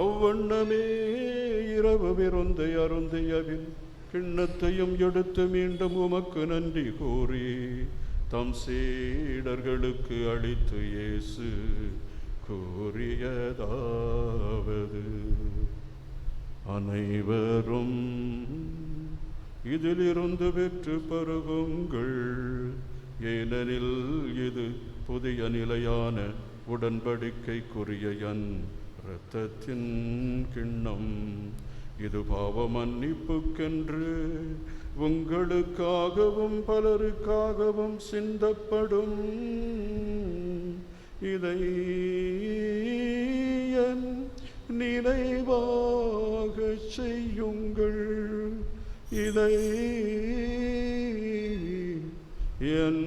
அவ்வண்ணமே இரவு விருந்தை அருந்தியபின் கிண்ணத்தையும் எடுத்து மீண்டும் உமக்கு நன்றி கூறி தம் சீடர்களுக்கு அளித்து இயேசு கூறியதாவது: அனைவரும் இதிலிருந்து பெற்று பருகுங்கள். ஏனெனில் இது புதிய நிலையான உடன்படிக்கைக்குரிய என் இரத்தத்தின் கிண்ணம். இது பாவ மன்னிப்புக்கென்று உங்களுக்காகவும் பலருக்காகவும் சிந்தப்படும். இதை என் நினைவாக செய்யுங்கள். இதை என்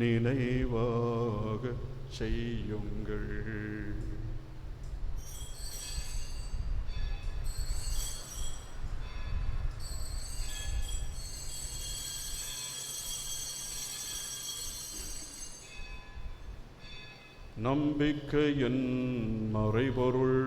நினைவாக செய்யுங்கள். நம்பிக்கையின் மறைபொருள்.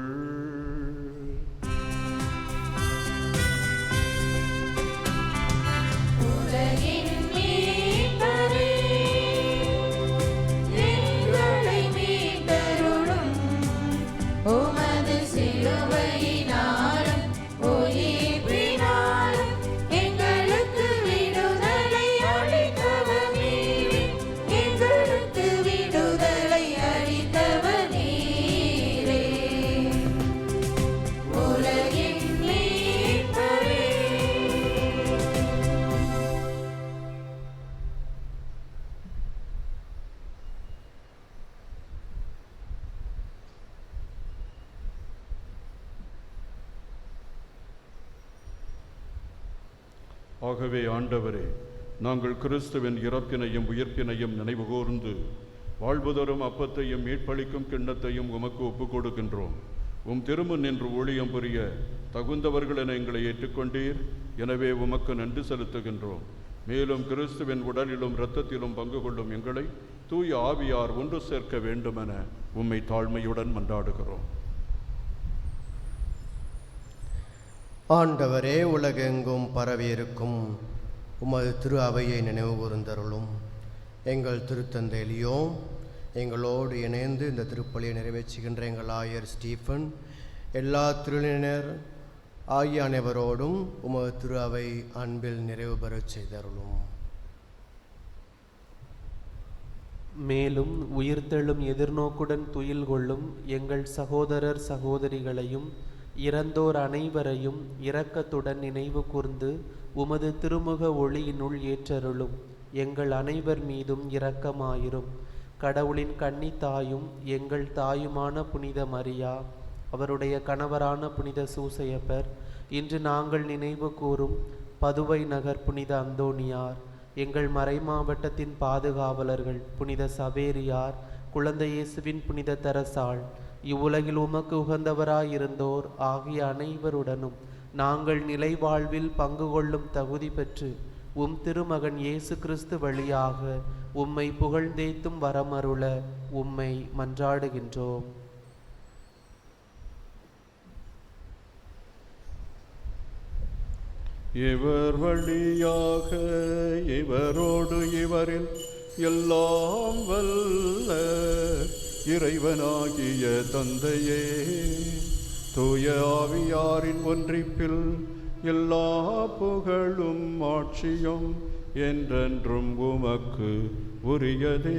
ஆகவே ஆண்டவரே, நாங்கள் கிறிஸ்துவின் இறப்பினையும் உயிர்ப்பினையும் நினைவு கூர்ந்து வாழ்வுதரும் அப்பத்தையும் மீட்பளிக்கும் கிண்ணத்தையும் உமக்கு ஒப்புக் கொடுக்கின்றோம். உம் திருமுன் நின்று ஊழியம் புரிய தகுந்தவர்கள் என எங்களை ஏற்றுக்கொண்டீர். எனவே உமக்கு நன்றி செலுத்துகின்றோம். மேலும் கிறிஸ்துவின் உடலிலும் இரத்தத்திலும் பங்கு கொள்ளும் எங்களை தூய ஆவியார் ஒன்று சேர்க்க வேண்டுமென உம்மை தாழ்மையுடன் மன்றாடுகிறோம். ஆண்டவரே, உலகெங்கும் பரவியிருக்கும் உமது திரு அவையை நினைவு கூர்ந்தருளும். எங்கள் திருத்தந்தை லியோ, எங்களோடு இணைந்து இந்த திருப்பலியை நிறைவேற்றுகின்ற எங்கள் ஆயர் ஸ்டீஃபன், எல்லா திருநிலையினர் ஆகிய அனைவரோடும் உமது திரு அவை அன்பில் நிறைவு பெறச் செய்தருளும். மேலும் உயிர்த்தெழும் எதிர்நோக்குடன் துயில் கொள்ளும் எங்கள் சகோதரர் சகோதரிகளையும் இறந்தோர் அனைவரையும் இரக்கத்துடன் நினைவு கூர்ந்து உமது திருமுக ஒளியினுள் ஏற்றருளும். எங்கள் அனைவர் மீதும் இரக்கமாயிரும். கடவுளின் கன்னித்தாயும் எங்கள் தாயுமான புனித மரியா, அவருடைய கணவரான புனித சூசையப்பர், இன்று நாங்கள் நினைவு கூறும் பதுவை நகர் புனித அந்தோணியார், எங்கள் மறைமாவட்டத்தின் பாதுகாவலர்கள் புனித சவேரியார், குழந்தை இயேசுவின் புனித தெரசாள், இவ்வுலகில் உமக்கு உகந்தவராயிருந்தோர் ஆகிய அனைவருடனும் நாங்கள் நிலை வாழ்வில் பங்கு கொள்ளும் தகுதி பெற்று உம் திருமகன் இயேசு கிறிஸ்து வழியாக உம்மை புகழ்ந்தேத்தும் வரமருள உம்மை மன்றாடுகின்றோம். இவர் வழியாக இவரோடு இவரில் எல்லாம் வல்ல இறைவனாகிய தந்தையே, தூய ஆவியாரின் ஒன்றிப்பில் எல்லா புகழும் ஆட்சியும் என்றென்றும் உமக்கு உரியதே.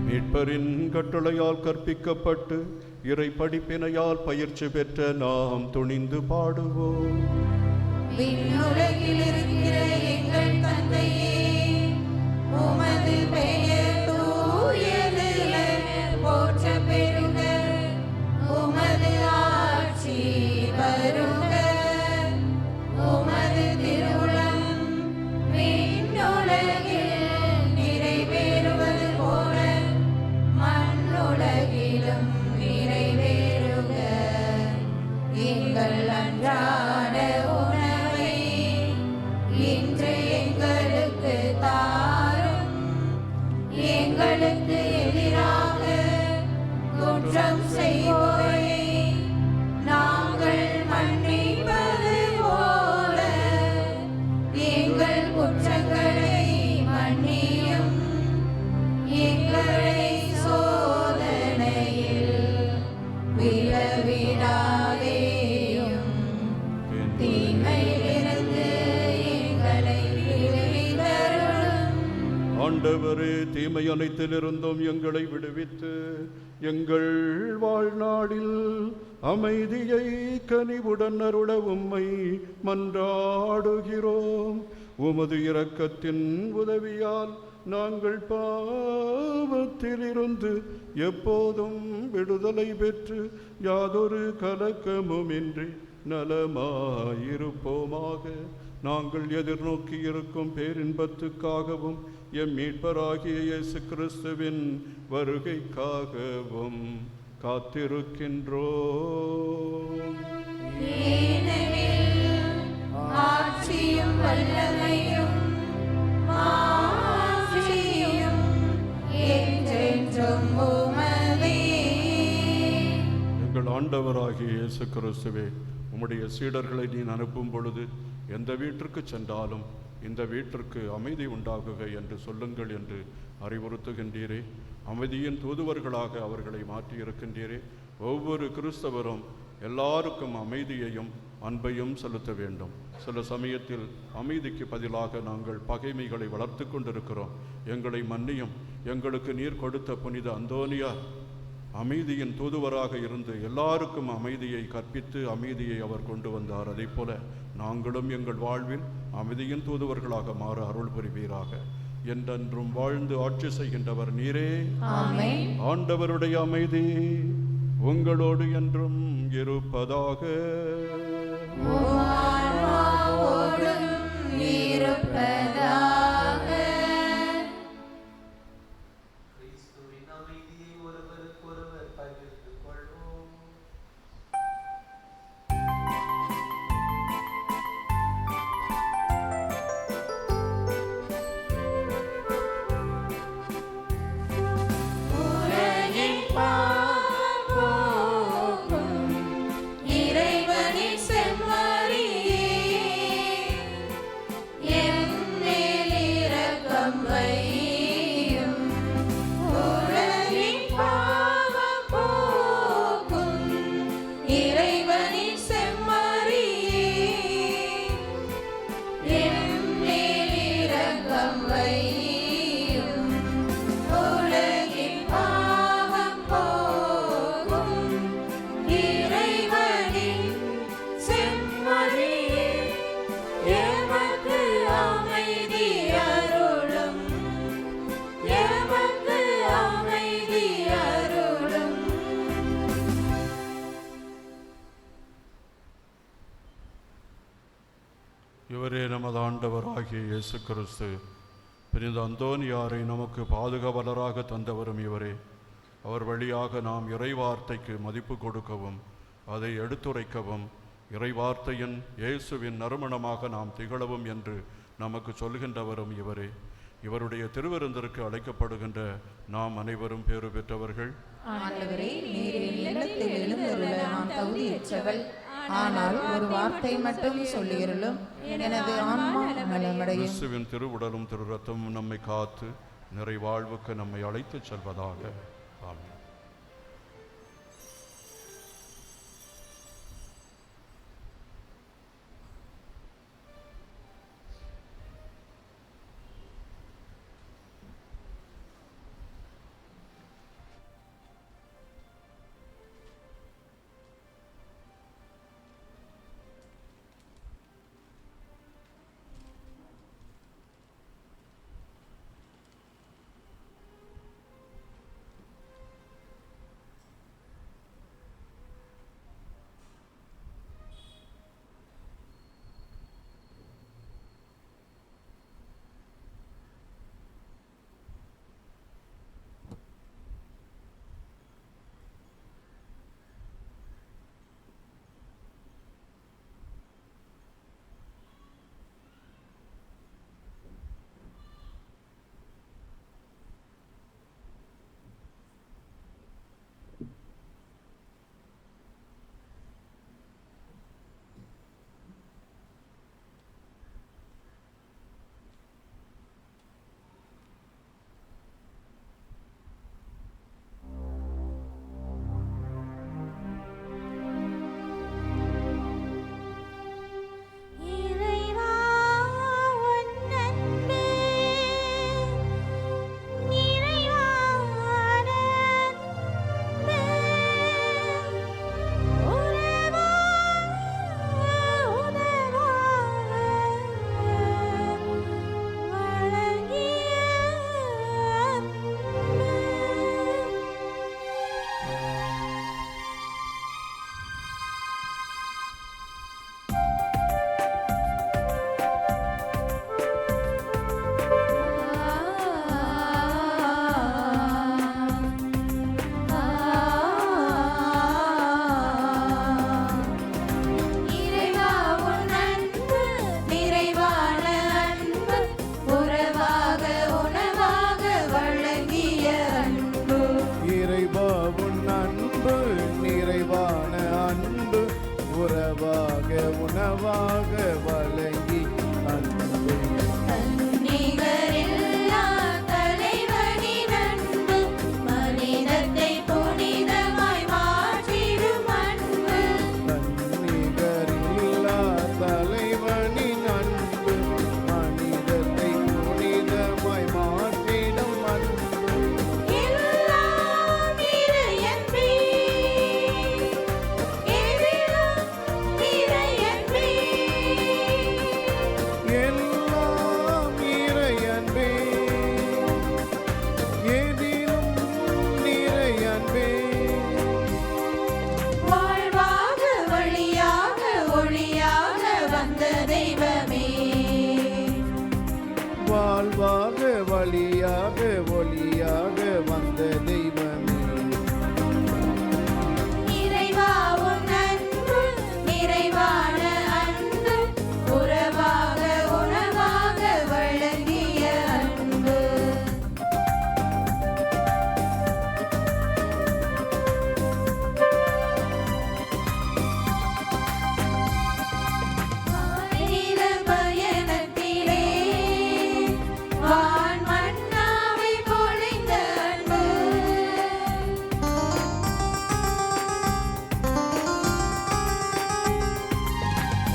மீட்பரின் கட்டளையால் கற்பிக்கப்பட்டு இறை படிப்பினையால் பயிற்சி பெற்ற நாம் துணிந்து பாடுவோம். விண்ணுலகில் இருக்கிற எங்கள் தந்தையே, உமது பெயர் தூயதென போற்ற பெறுக. உமது ஆட்சி வருக. உமது திருவுளம் விண்ணுலகில் நிறைவேறுவது போல மண்ணுலகிலும் நிறைவேறுக. எங்கள் அன்றாட உணவை இன்று எங்களுக்கு தாரும். எங்களுக்கு எதிராக குற்றம் செய்வோரை நாங்கள் மன்னிப்பது ஆண்டவரே, தீமை அனைத்திலிருந்தும் எங்களை விடுவித்து எங்கள் வாழ்நாளில் அமைதியை கனிவுடன் அருள உம்மை மன்றாடுகிறோம். உமது இரக்கத்தின் உதவியால் நாங்கள் பாவத்திலிருந்து எப்போதும் விடுதலை பெற்று யாதொரு கலக்கமுமின்றி நலமாயிருப்போமாக. நாங்கள் எதிர்நோக்கி இருக்கும் பேரின்பத்துக்காகவும் எம் மீட்பராகிய இயேசு கிறிஸ்துவின் வருகைக்காகவும் காத்திருக்கின்றோம். ஆட்சியும் வல்லமையும் மாட்சியும் என்றென்றும் உமதே. எங்கள் ஆண்டவராகிய இயேசு கிறிஸ்துவே, உம்முடைய சீடர்களை நீ அனுப்பும் பொழுது எந்த வீட்டிற்கு சென்றாலும் இந்த வீட்டிற்கு அமைதி உண்டாகுக என்று சொல்லுங்கள் என்று அறிவுறுத்துகின்றீரே. அமைதியின் தூதுவர்களாக அவர்களை மாற்றியிருக்கின்றீரே. ஒவ்வொரு கிறிஸ்தவரும் எல்லாருக்கும் அமைதியையும் அன்பையும் செலுத்த வேண்டும். சில சமயத்தில் அமைதிக்கு பதிலாக நாங்கள் பகைமைகளை வளர்த்து கொண்டிருக்கிறோம். எங்களை மன்னியும். எங்களுக்கு நீர் கொடுத்த புனித அந்தோனியார் அமைதியின் தூதுவராக இருந்து எல்லாருக்கும் அமைதியை கற்பித்து அமைதியை அவர் கொண்டு வந்தார். அதே போல நாங்களும் எங்கள் வாழ்வில் அமைதியின் தூதுவர்களாக மாற அருள் புரிவீராக. என்றென்றும் வாழ்ந்து ஆட்சி செய்கின்றவர் நீரே. ஆண்டவருடைய அமைதி உங்களோடு என்றும் இருப்பதாக. இவரே நமது ஆண்டவராகிய இயேசு கிறிஸ்து. புனித அந்தோனியாரை நமக்கு பாதுகாவலராக தந்தவரும் இவரே. அவர் வழியாக நாம் இறைவார்த்தைக்கு மதிப்பு கொடுக்கவும் அதை எடுத்துரைக்கவும் இறைவார்த்தையின் இயேசுவின் நறுமணமாக நாம் திகழவும் என்று நமக்கு சொல்கின்றவரும் இவரே. இவருடைய திருவிருந்திற்கு அழைக்கப்படுகின்ற நாம் அனைவரும் பேறு பெற்றவர்கள். ஆனால் ஒரு வார்த்தை மட்டும் சொல்லியருளும், எனது ஆன்மா நலமடையும். இயேசுவின் திருவுடலும் திரு ரத்தமும் நம்மை காத்து நிறைவாழ்வுக்கு நம்மை அழைத்துச் செல்வதாக. ஆமென். வாழ்வாக வழியாக ஒளியாக வந்த தெய்வமே இறைவா உன் அன்பு நிறைவான அன்பு உறவாக உணவாக வழங்கிய அன்பு ஆயிர பயணத்திலே வான் மன்னாவை பொழிந்த அன்பு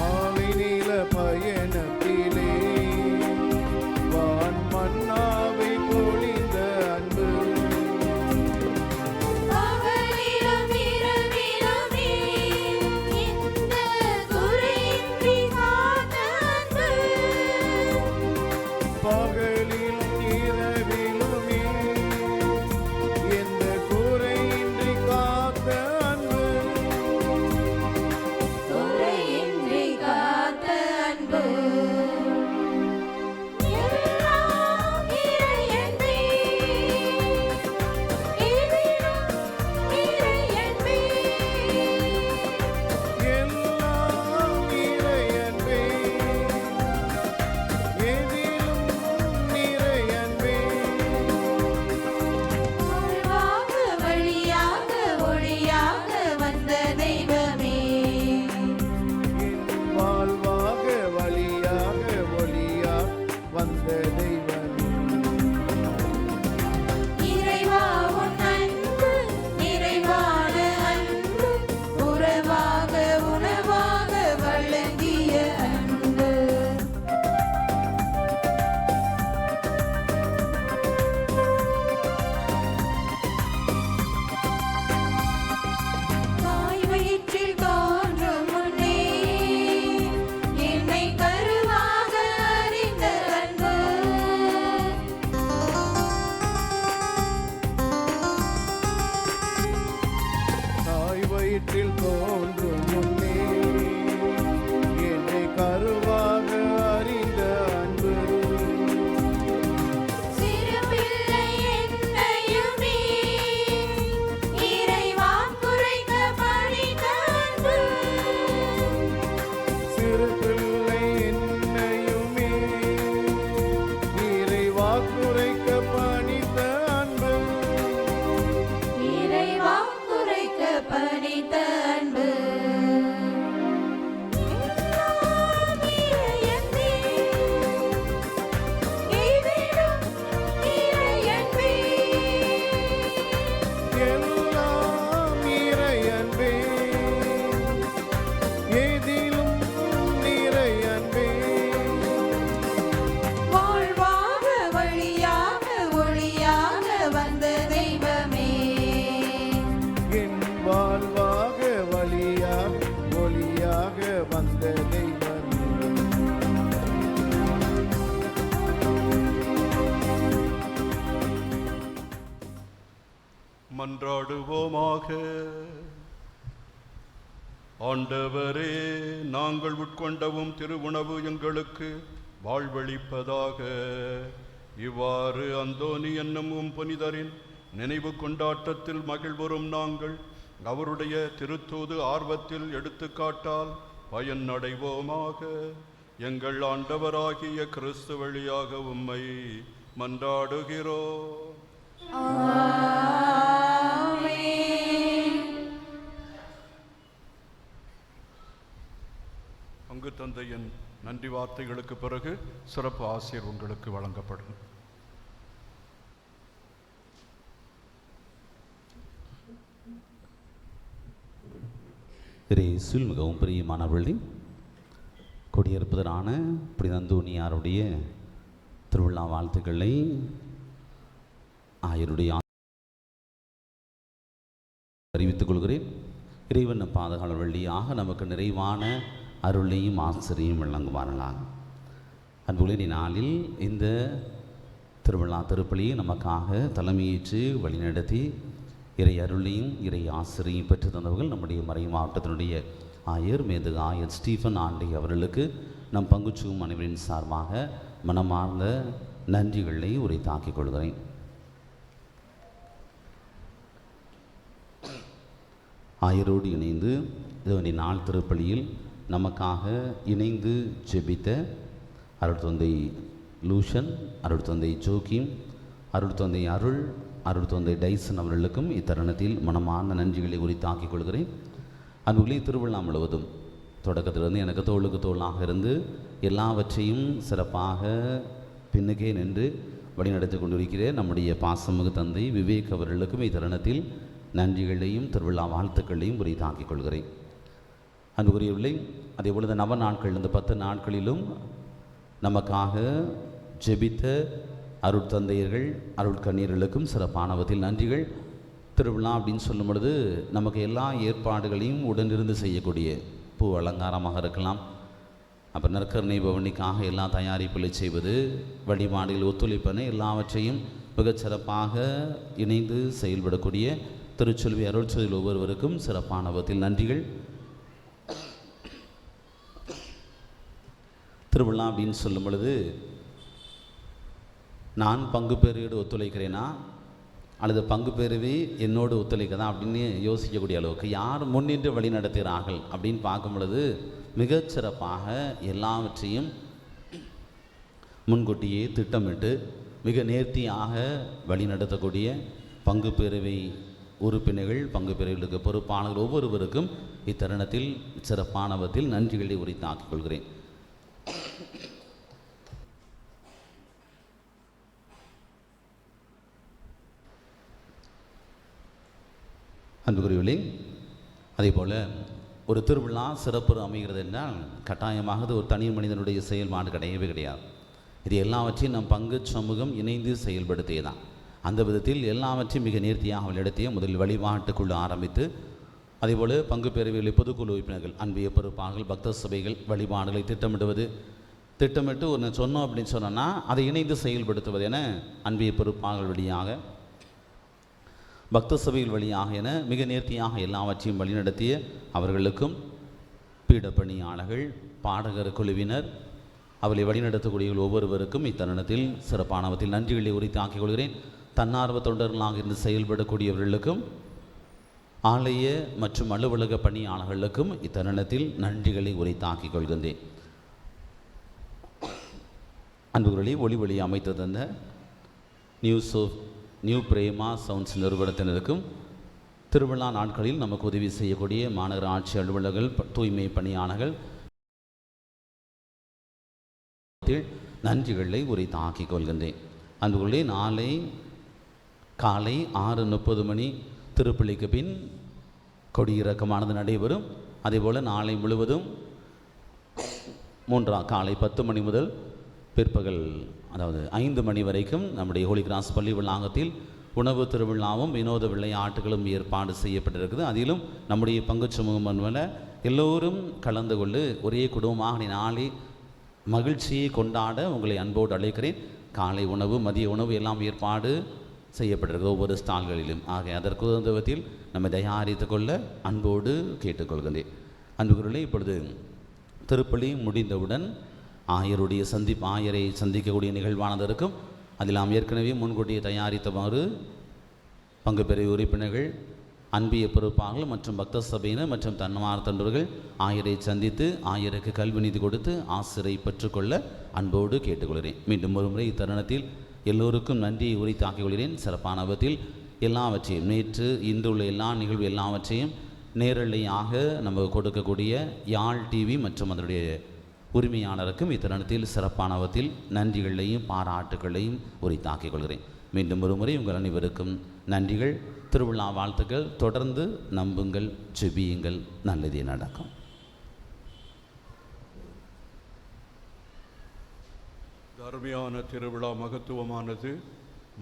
ஆவினில பயணத்திலே வான் மன்னாவை பொழிந்த அன்பு பகலிலும் இரவிலுமே இந்த குறையின்றி காத்த அன்பு பகலிலும் இரவிலுமே எந்த குறையின்றி காத்த அன்பு குறையின்றி காத்த அன்பு எல்லாம் இறையன்பே எதிலும் இறையன்பே எல்லாம் இறையன்பே எதிலும் நிறையன்பே வாழ்வாக வழியாக ஒளியாக வந்த தெய்வமே வாழ்வாக வழியாக ஒளியாக வந்த தெய்வமே இறைவா உன் அன்பு நிறைவான அன்பு உறவாக உணவாக வழங்கிய அன்பு தாய் வயிற்றில் தோன்றும் முன்னே என்னை கருவாக அறிந்த அன்பு தாய் வயிற்றில் தோன்றும் முன்னே என்னை கருவாக அறிந்த அன்பு சிறு பிள்ளை என்னையுமே இறைவான் குறைக்க பணித்த அன்பு சிறு பிள்ளை என்னையுமே இறைவாக்குரைக்க பணித்த அன்பு இறைவான் குறைக்க பணித்த அன்பு எல்லாம் இறையன்பே எதிலும் இறையன்பே எல்லாம் இறையன்பே எதிலும் நிறையன்பே வாழ்வாக வழியாக ஒளியாக வந்த தெய்வமே என் வாழ்வாக வழியாக ஒளியாக வந்த தெய்வமே மன்றாடுவோமாக. ஆண்டவரே, நாங்கள் உட்கொண்டவும் திருவுணவு எங்களுக்கு வாழ்வளிப்பதாக. இவ்வாறு அந்தோனி என்னும் புனிதரின் நினைவு கொண்டாட்டத்தில் மகிழ்வரும் நாங்கள் அவருடைய திருத்தூது ஆர்வத்தில் எடுத்துக்காட்டால் பயன் அடைவோமாக. எங்கள் ஆண்டவராகிய கிறிஸ்து வழியாக உம்மை மன்றாடுகிறோம். பங்கு தந்தையின் நன்றி வார்த்தைகளுக்கு பிறகு சிறப்பு ஆசிரியர் உங்களுக்கு வழங்கப்படும். இயேசுவில் மிகவும் பிரியமானவர்களே, கொடியேற்பதனான புனித அந்தோனியாருடைய திருவிழா வாழ்த்துக்களை ஆயருடைய அறிவித்துக் கொள்கிறேன். இறைவன் பாதுகாவலர் வழியாக நமக்கு நிறைவான அருளையும் ஆசிரியும் வழங்குவார்களாக. அன்புகளின் நாளில் இந்த திருவிழா திருப்பலியை நமக்காக தலைமையேற்று வழிநடத்தி இறை அருளையும் இறை ஆசிரியும் பெற்று தந்தவர்கள் நம்முடைய மறை மாவட்டத்தினுடைய ஆயர் மேதகு ஆயர் ஸ்டீஃபன் ஆண்டை அவர்களுக்கு நம் பங்குச்சுவும் அனைவரின் சார்பாக மனமார்ந்த நன்றிகளை உரித்தாக்கிக் கொள்கிறேன். ஆயரோடு இணைந்து இதனுடைய நாள் திருப்பலியில் நமக்காக இணைந்து ஜெபித்த அருட்தந்தை லூஷன், அருட்தந்தை ஜோக்கிம், அருட்தந்தை அருட்தந்தை டைசன் அவர்களுக்கும் இத்தருணத்தில் மனமார்ந்த நன்றிகளை உரித்தாக்கிக் கொள்கிறேன். அன்புகளே, திருவிழா முழுவதும் தொடக்கத்திலிருந்து எனக்கு தோளுக்கு தோளாக இருந்து எல்லாவற்றையும் சிறப்பாக பின்னுக்கே நின்று வழிநடத்தி கொண்டிருக்கிற நம்முடைய பாசமிகு தந்தை விவேக் அவர்களுக்கும் இத்தருணத்தில் நன்றிகளையும் திருவிழா வாழ்த்துக்களையும் உரித்தாக்கிக் கொள்கிறேன். அன்புக்குரியவர்களே, அதே பொழுது நவ நாட்கள் இந்த 10 நாட்களிலும் நமக்காக ஜெபித்த அருட்தந்தையர்கள் அருட்கண்ணீர்களுக்கும் சிறப்பானவத்தில் நன்றிகள். திருவிழா அப்படின்னு சொல்லும் பொழுது நமக்கு எல்லா ஏற்பாடுகளையும் உடனிருந்து செய்யக்கூடிய பூ அலங்காரமாக இருக்கலாம், அப்போ நற்கருணை பவனிக்காக எல்லா தயாரிப்புகளை செய்வது, வழிபாடுகள் ஒத்துழைப்பன எல்லாவற்றையும் மிகச்சிறப்பாக இணைந்து செயல்படக்கூடிய திருச்செல்வி அருட்செல்வி ஒவ்வொருவருக்கும் சிறப்பானவத்தில் நன்றிகள். திருவிழா அப்படின்னு சொல்லும் பொழுது நான் பங்கு பெறுவோடு ஒத்துழைக்கிறேனா அல்லது பங்கு பெறுவி என்னோடு ஒத்துழைக்கதான் அப்படின்னு யோசிக்கக்கூடிய அளவுக்கு யார் முன்னின்று வழி நடத்துகிறார்கள் அப்படின்னு பார்க்கும் பொழுது மிகச்சிறப்பாக எல்லாவற்றையும் முன்கூட்டியே திட்டமிட்டு மிக நேர்த்தியாக வழி நடத்தக்கூடிய பங்கு பெறுவை உறுப்பினர்கள், பங்கு பெறுவர்களுக்கு பொறுப்பாளர்கள் ஒவ்வொருவருக்கும் இத்தருணத்தில் சிறப்பானவத்தில் நன்றிகளை உரித்தாக்கிக் கொள்கிறேன். அன்புக்குரியவர்களே, அதே போல் ஒரு திருவிழா சிறப்பு அமைகிறது என்றால் கட்டாயமாக அது ஒரு தனி மனிதனுடைய செயல்பாடு கிடையவே கிடையாது. இது எல்லாவற்றையும் நம் பங்கு சமூகம் இணைந்து செயல்படுத்தியதான். அந்த விதத்தில் எல்லாவற்றையும் மிக நேர்த்தியாக வழிநடத்திய முதலில் வழிபாட்டுக்குள்ளே ஆரம்பித்து அதேபோல் பங்கு பெறுவிகளை பொதுக்குழு உறுப்பினர்கள், அன்பிய பொறுப்பாளர்கள், பக்த சபைகள் வழிபாடுகளை திட்டமிட்டு ஒன்று சொன்னோம் அப்படின்னு சொன்னோன்னா அதை இணைந்து செயல்படுத்துவது என அன்பிய பொறுப்பாளர்கள் வழியாக, பக்த சபைகள் வழியாக என மிக நேர்த்தியாக எல்லாவற்றையும் வழிநடத்திய அவர்களுக்கும் பீடப்பணியாளர்கள், பாடகர் குழுவினர், அவளை வழிநடத்தக்கூடிய ஒவ்வொருவருக்கும் இத்தருணத்தில் சிறப்பானவற்றில் நன்றிகளை உரித்தாக்கிக் கொள்கிறேன். தன்னார்வ தொண்டர்களாக இருந்து செயல்படக்கூடியவர்களுக்கும் ஆலய மற்றும் அலுவலக பணியாளர்களுக்கும் இத்தருணத்தில் நன்றிகளை உரித்தாக்கிக் கொள்கின்றேன். அன்புகளை ஒளி அமைத்து தந்த நியூ பிரேமா சவுண்ட்ஸ் நிறுவனத்தினருக்கும் திருவிழா நாட்களில் நமக்கு உதவி செய்யக்கூடிய மாநகராட்சி அலுவலர்கள், தூய்மை பணியாளர்கள் நன்றிகளை உரித்தாக்கிக் கொள்கின்றேன். அன்புகளே, நாளை காலை 6:30 மணி திருப்பலிக்கு பின் கொடியிறக்கமானது நடைபெறும். அதேபோல் நாளை முழுவதும் காலை 10 மணி முதல் பிற்பகல் 5 மணி வரைக்கும் நம்முடைய ஹோலி கிராஸ் பள்ளி வளாகத்தில் உணவு திருவிழாவும் வினோத விளையாட்டுகளும் ஏற்பாடு செய்யப்பட்டிருக்குது. அதிலும் நம்முடைய பங்கு சமூகம் என்பன எல்லோரும் கலந்து கொண்டு ஒரே குடும்பமாக நாளை மகிழ்ச்சியை கொண்டாட உங்களை அன்போடு அழைக்கிறேன். காலை உணவு, மதிய உணவு எல்லாம் ஏற்பாடு செய்யப்பட்டிருக்கிறது ஒவ்வொரு ஸ்டால்களிலும். ஆக அதற்கு உதவத்தில் நம்ம தயாரித்து கொள்ள அன்போடு கேட்டுக்கொள்கிறேன். அன்புக்குள்ளே இப்பொழுது திருப்பலி முடிந்தவுடன் ஆயரை சந்திக்கக்கூடிய நிகழ்வானது இருக்கும். அதில் நாம் ஏற்கனவே முன்கூட்டியே தயாரித்தவாறு பங்கு பெறும் உறுப்பினர்கள், அன்பிய பொறுப்பாளர்கள் மற்றும் பக்த சபையினர் மற்றும் தன்னார்வ தொண்டர்கள் ஆயரை சந்தித்து ஆயருக்கு கல்வி நிதி கொடுத்து ஆசிரை பெற்றுக்கொள்ள அன்போடு கேட்டுக்கொள்கிறேன். மீண்டும் ஒரு முறை இத்தருணத்தில் எல்லோருக்கும் நன்றியை உரித்தாக்கிக் கொள்கிறேன். சிறப்பானவற்றில் எல்லாவற்றையும் நேற்று இன்று உள்ள எல்லா நிகழ்வு எல்லாவற்றையும் நேரலையாக நமக்கு கொடுக்கக்கூடிய யாழ் டிவி மற்றும் அதனுடைய உரிமையாளருக்கும் இத்தருணத்தில் சிறப்பானவற்றில் நன்றிகளையும் பாராட்டுகளையும் உரித்தாக்கிக் கொள்கிறேன். மீண்டும் ஒரு முறை உங்கள் அனைவருக்கும் நன்றிகள், திருவிழா வாழ்த்துக்கள். தொடர்ந்து நம்புங்கள், ஜெபியுங்கள், நல்லதே நடக்கும். அருமையான திருவிழா மகத்துவமானது,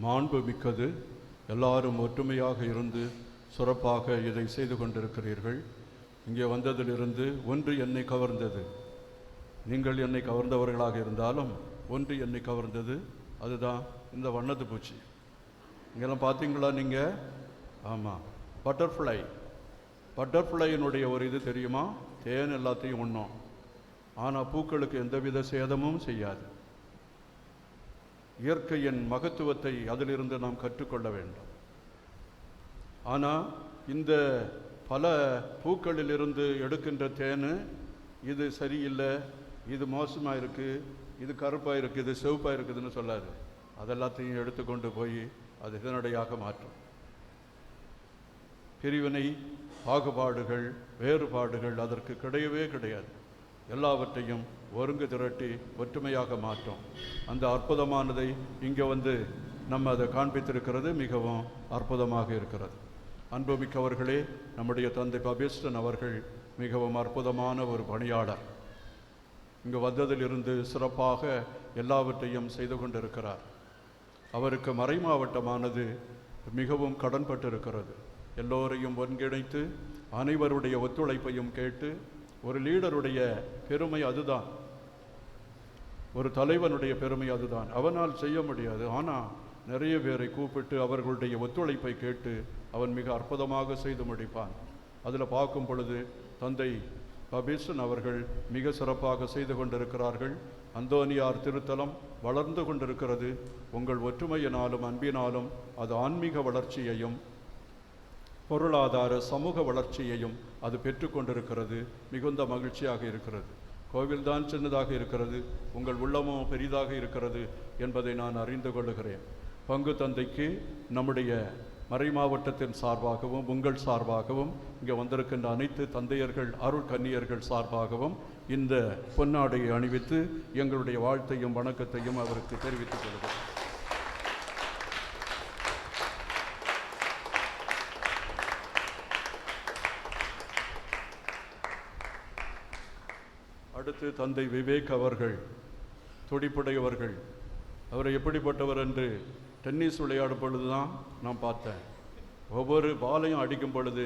மாண்புமிக்கது. எல்லாரும் ஒற்றுமையாக இருந்து சிறப்பாக இதை செய்து கொண்டிருக்கிறீர்கள். இங்கே வந்ததிலிருந்து ஒன்று என்னை கவர்ந்தது. நீங்கள் என்னை கவர்ந்தவர்களாக இருந்தாலும் ஒன்று என்னை கவர்ந்தது, அதுதான் இந்த வண்ணத்து பூச்சி. இங்கெல்லாம் பார்த்தீங்களா நீங்கள்? ஆமாம், பட்டர்ஃப்ளையினுடைய ஒரு இது தெரியுமா? தேன் எல்லாத்தையும் உண்ணும், ஆனால் பூக்களுக்கு எந்தவித சேதமும் செய்யாது. இயற்கையின் மகத்துவத்தை அதிலிருந்து நாம் கற்றுக்கொள்ள வேண்டும். ஆனால் இந்த பல பூக்களிலிருந்து எடுக்கின்ற தேன் இது சரியில்லை, இது மோசமாக இருக்குது, இது கருப்பாக இருக்குது, இது சிவப்பாக இருக்குதுன்னு சொல்லாது. அதெல்லாத்தையும் எடுத்துக்கொண்டு போய் அது இதனடையாக மாற்றும். பிரிவினை, பாகுபாடுகள், வேறுபாடுகள் அதற்கு கிடையவே கிடையாது. எல்லாவற்றையும் ஒருங்கு திரட்டி ஒற்றுமையாக மாற்றும். அந்த அற்புதமானதை இங்கே வந்து நம்ம அதை காண்பித்திருக்கிறது மிகவும் அற்புதமாக இருக்கிறது. அன்புமிக்கவர்களே, நம்முடைய தந்தை பபிஸ்டன் அவர்கள் மிகவும் அற்புதமான ஒரு பணியாளர். இங்கு வந்ததிலிருந்து சிறப்பாக எல்லாவற்றையும் செய்து கொண்டிருக்கிறார். அவருக்கு மறை மாவட்டமானது மிகவும் கடன்பட்டிருக்கிறது. எல்லோரையும் ஒன்றிணைத்து அனைவருடைய ஒத்துழைப்பையும் கேட்டு, ஒரு லீடருடைய பெருமை அதுதான், ஒரு தலைவனுடைய பெருமை அதுதான். அவனால் செய்ய முடியாது, ஆனால் நிறைய பேரை கூப்பிட்டு அவர்களுடைய ஒத்துழைப்பை கேட்டு அவன் மிக அற்புதமாக செய்து முடிப்பான். அதில் பார்க்கும் பொழுது தந்தை பபீசன் அவர்கள் மிக சிறப்பாக செய்து கொண்டிருக்கிறார்கள். அந்தோனியார் திருத்தலம் வளர்ந்து கொண்டிருக்கிறது. உங்கள் ஒற்றுமையினாலும் அன்பினாலும் அது ஆன்மீக வளர்ச்சியையும் பொருளாதார சமூக வளர்ச்சியையும் அது பெற்றுக்கொண்டிருக்கிறது. மிகுந்த மகிழ்ச்சியாக இருக்கிறது. கோவில்தான் சின்னதாக இருக்கிறது, உங்கள் உள்ளமும் பெரிதாக இருக்கிறது என்பதை நான் அறிந்து கொள்ளுகிறேன். பங்கு தந்தைக்கு நம்முடைய மறை மாவட்டத்தின் சார்பாகவும் உங்கள் சார்பாகவும் இங்கே வந்திருக்கின்ற அனைத்து தந்தையர்கள், அருள் கன்னியர்கள் சார்பாகவும் இந்த பொன்னாடையை அணிவித்து எங்களுடைய வாழ்த்தையும் வணக்கத்தையும் அவருக்கு தெரிவித்துக் கொள்கிறேன். அடுத்து தந்தை விவேக் அவர்கள் துடிப்புடையவர்கள். அவரை எப்படிப்பட்டவர் என்று டென்னிஸ் விளையாடும் பொழுது தான் நான் பார்த்தேன். ஒவ்வொரு பாலையும் அடிக்கும் பொழுது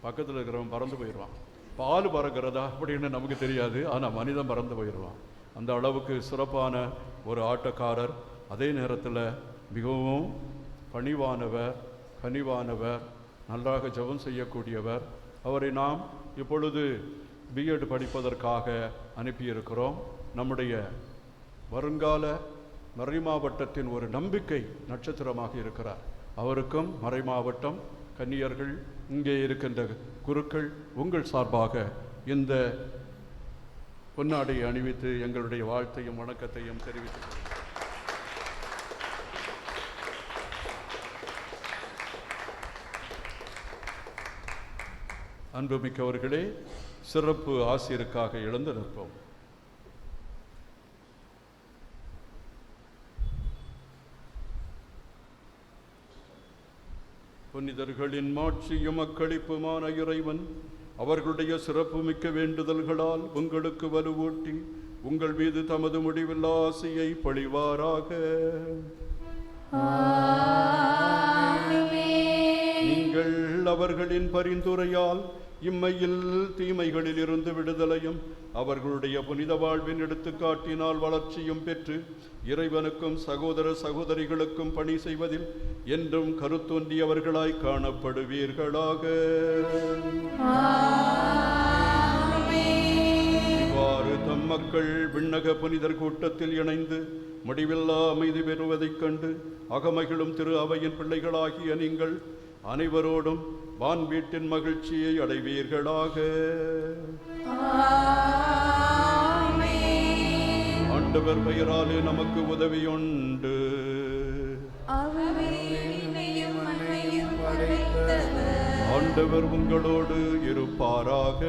பக்கத்தில் இருக்கிறவன் பறந்து போயிடுவான். பால் பறக்கிறதா அப்படின்னு நமக்கு தெரியாது, ஆனால் மனிதன் பறந்து போயிடுவான். அந்த அளவுக்கு சிறப்பான ஒரு ஆட்டக்காரர். அதே நேரத்தில் மிகவும் பணிவானவர், கனிவானவர், நன்றாக ஜெபம் செய்யக்கூடியவர். அவரை நாம் இப்பொழுது பிஎட் படிப்பதற்காக அனுப்பியிருக்கிறோம். நம்முடைய வருங்கால மறை மாவட்டத்தின் ஒரு நம்பிக்கை நட்சத்திரமாக இருக்கிறார். அவருக்கும் மறை மாவட்டம், கன்னியர்கள், இங்கே இருக்கின்ற குருக்கள் உங்கள் சார்பாக இந்த பொன்னாடையை அணிவித்து எங்களுடைய வாழ்த்தையும் வணக்கத்தையும் தெரிவித்துக் அன்புமிக்கவர்களே, சிறப்பு ஆசிரியருக்காக எழுந்து நிற்போம். புனிதர்களின் மாட்சியும் அக்களிப்புமான இறைவன் அவர்களுடைய சிறப்பு மிக்க வேண்டுதல்களால் உங்களுக்கு வலுவூட்டி உங்கள் மீது தமது முடிவில்லா ஆசையை பொழிவாராக. நீங்கள் அவர்களின் பரிந்துரையால் இம்மையில் தீமைகளில் இருந்து விடுதலையும் அவர்களுடைய புனித வாழ்வின் எடுத்துக்காட்டினால் வளர்ச்சியும் பெற்று இறைவனுக்கும் சகோதர சகோதரிகளுக்கும் பணி செய்வதில் என்றும் கருத்தொன்றியவர்களாய் காணப்படுவீர்களாக. இவ்வாறு தம் மக்கள் விண்ணக புனிதர் கூட்டத்தில் இணைந்து முடிவில்லா அமைதி பெறுவதைக் கண்டு அகமகிழும் திரு அவையின் பிள்ளைகளாகிய நீங்கள் அனைவரோடும் வான் வீட்டின் மகிழ்ச்சியை அடைவீர்களாக. ஆண்டவர் பெயராலே நமக்கு உதவியுண்டு. ஆண்டவர் உங்களோடு இருப்பாராக.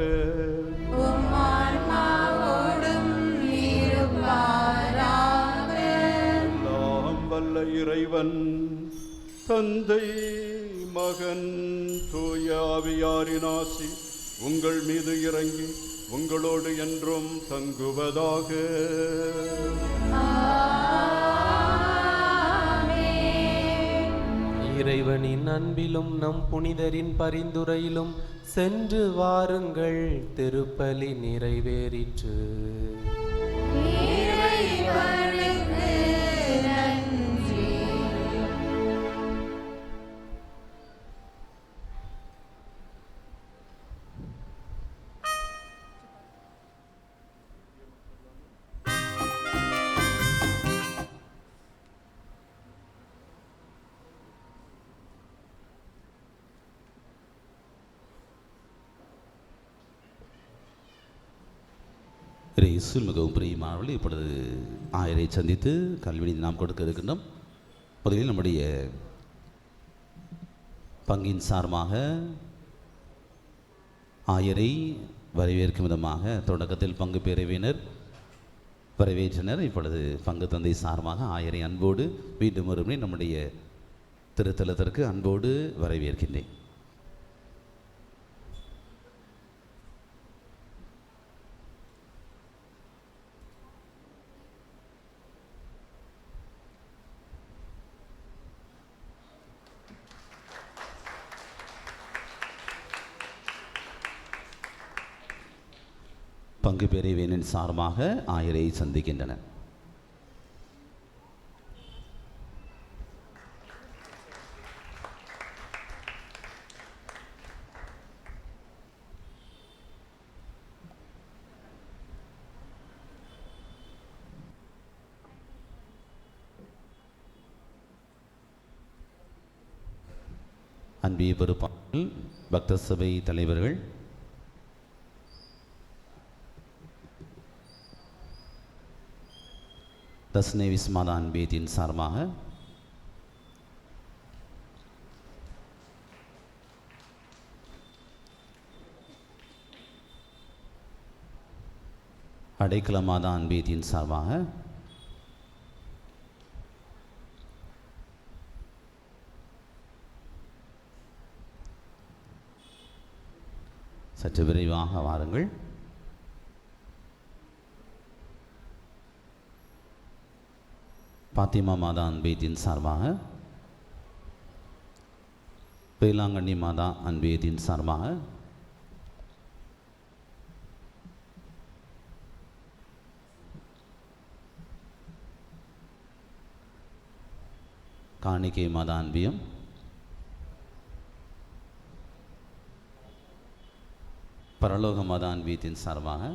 எல்லாம் வல்ல இறைவன் தந்தை, மகன், தூய ஆவியாரின் ஆசி உங்கள் மீது இறங்கி உங்களோடு என்றும் தங்குவதாக. இறைவனின் அன்பிலும் நம் புனிதரின் பரிந்துரையிலும் சென்று வாருங்கள். திருப்பலி நிறைவேறிற்று. இயேசுவில் மிகவும் பிரியமானவர்கள், இப்பொழுது ஆயரை சந்தித்து கல்வி நாம் கொடுக்க இருக்கின்றோம். முதலில் நம்முடைய பங்கின் சார்பாக ஆயரை வரவேற்கும் விதமாக தொடக்கத்தில் பங்கு பிரிவினர் வரவேற்றனர். இப்பொழுது பங்கு தந்தை சார்பாக ஆயரை அன்போடு மீண்டும் ஒருமுறை நம்முடைய திருத்தலத்திற்கு அன்போடு வரவேற்கின்றேன். பங்கு பிரிவினின் சார்பாக ஆயரை சந்திக்கின்றனர். அன்பிய பொறுப்பாளர்கள், பக்த சபை தலைவர்கள், தஸ்னே விஸ்மாதா அன்பேத்தின் சார்பாக அடைக்கல மாதா அன்பேத்தின் சார்பாக சற்று விரைவாக வாருங்கள். பாத்திமா மாதா அன்பேத்தின் சார்பாக வேளாங்கண்ணி மாதா அன்பேத்தின் சார்பாக காணிக்கை மாதா அன்பியம், பரலோக மாதா அன்பீத்தின் சார்பாக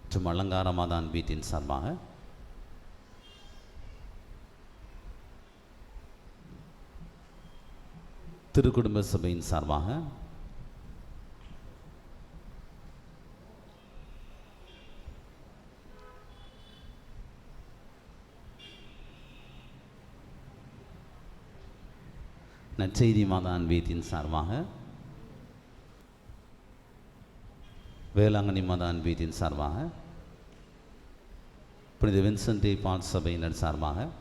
மற்றும் அலங்கார மாதா அன்பீத்தின் சார்பாக திருக்குடும்ப சபையின் சார்பாக நற்செய்தி மாதா அன்பீத்தின் சார்பாக வேளாங்கண்ணி மாதா அன்பீத்தின் சார்பாக புனித வின்சென்ட் பால் சபையினர் சார்பாக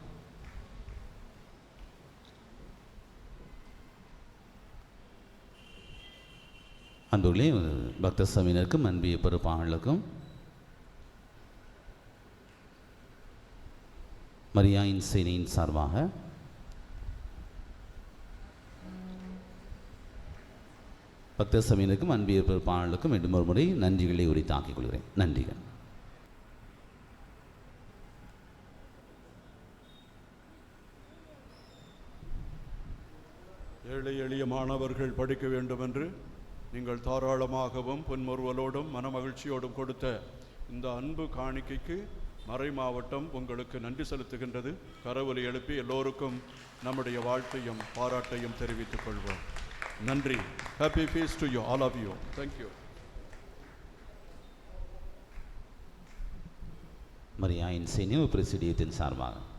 அன்புகளே, பக்த சபையினருக்கும் அன்பிய பொறுப்பாளர்களுக்கும் மரியாயின் சேனையின் சார்பாக பக்த சபையினருக்கும் அன்பிய பொறுப்பாளர்களுக்கும் மீண்டும் ஒரு முறை நன்றிகளை உரித்தாக்கிக் கொள்கிறேன். நன்றிகள். ஏழை எளிய மாணவர்கள் படிக்க வேண்டும் என்று நீங்கள் தாராளமாகவும் புன்முறுவலோடும் மனமகிழ்ச்சியோடும் கொடுத்த இந்த அன்பு காணிக்கைக்கு மறை மாவட்டம் உங்களுக்கு நன்றி செலுத்துகின்றது. கரவொலி எழுப்பி எல்லோருக்கும் நம்முடைய வாழ்த்தையும் பாராட்டையும் தெரிவித்துக் கொள்வோம். நன்றி. Happy feast to you, all of you. Thank you. மரியாயின் சேனை பிரசிடியத்தின் சார்பாக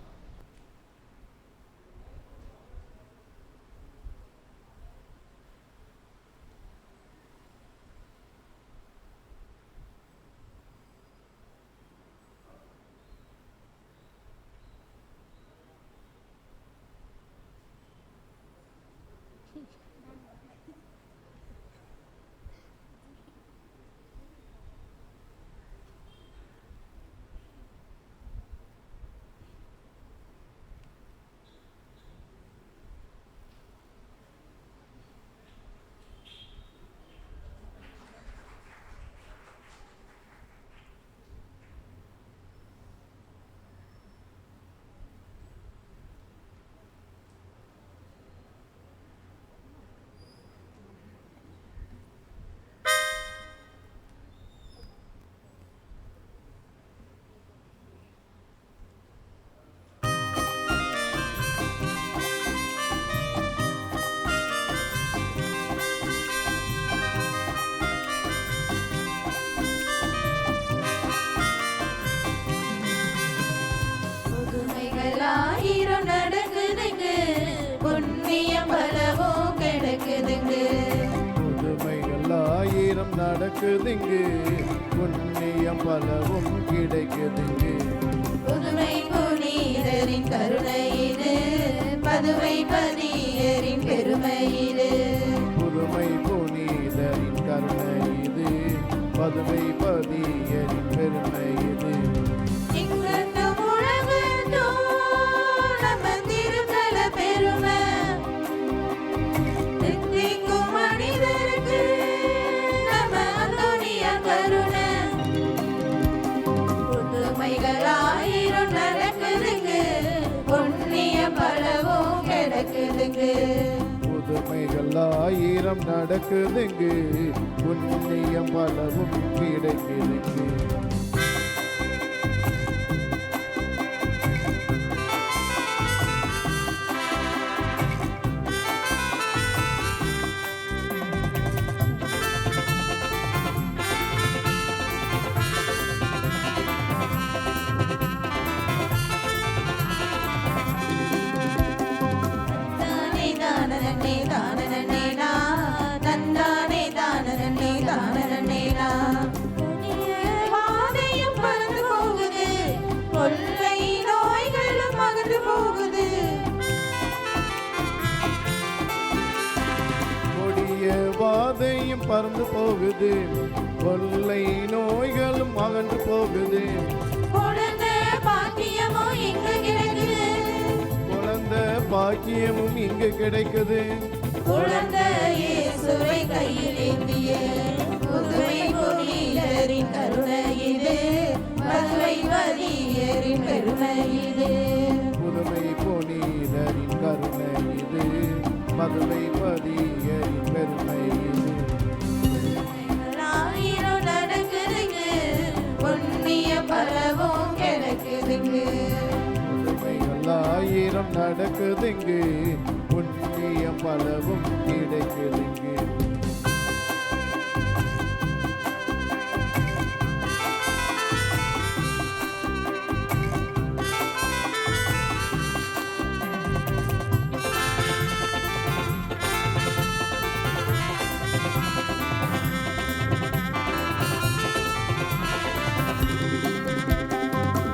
நடக்குதுங்கு புண்ணியம் பலவும் கிடைக்குதுங்கு புதுமை புனிதரின் கருணை இது பதுவை பதியரின் பெருமை இது புதுமை புனிதரின் கருணை இது பதுமை பதியரின் பெருமை இது இங்கட்டும் உலகட்டும் நம்ம திருத்தல பெருமை தித்திக்கும் மனிதருக்கு நம்ம அந்தோனியார் கருணை புதுமைகளாயிரம் நடக்குதுங்க புண்ணிய பலவும் கிடைக்குதுங்க புதுமைகள் 1000 நடக்குதுங்கு புண்ணியம் பலவும் கிடைக்குதுங்கு தானே தானனே தானனேனா தந்தானே தானனே தானனேனா வாதையும் பறந்து போகுது கொள்ளை நோய்களும் அகன்று போகுது கொடிய வாதையும் பறந்து போகுது கொள்ளை நோய்களும் அகன்று போகுது குழந்தை பாக்கியமோ இங்கு கிடைக்குது குழந்தை பாக்கியமும் இங்கு கிடைக்குது குழந்தை இயேசுவை கையில் ஏந்திய புதுமை புனிதரின் கருணை இது பதுவை பதியரின் பெருமை இது புதுமை புனிதரின் கருணை இது பதுமை பதியரின் பெருமை இது ஆயிரம் நடக்குதுங்க புண்ணிய பலவும் கிடைக்குதுங்க புதுமைகள் 1000 நடக்குதுங்கு புண்ணியம் பலவும் கிடைக்குதுங்கு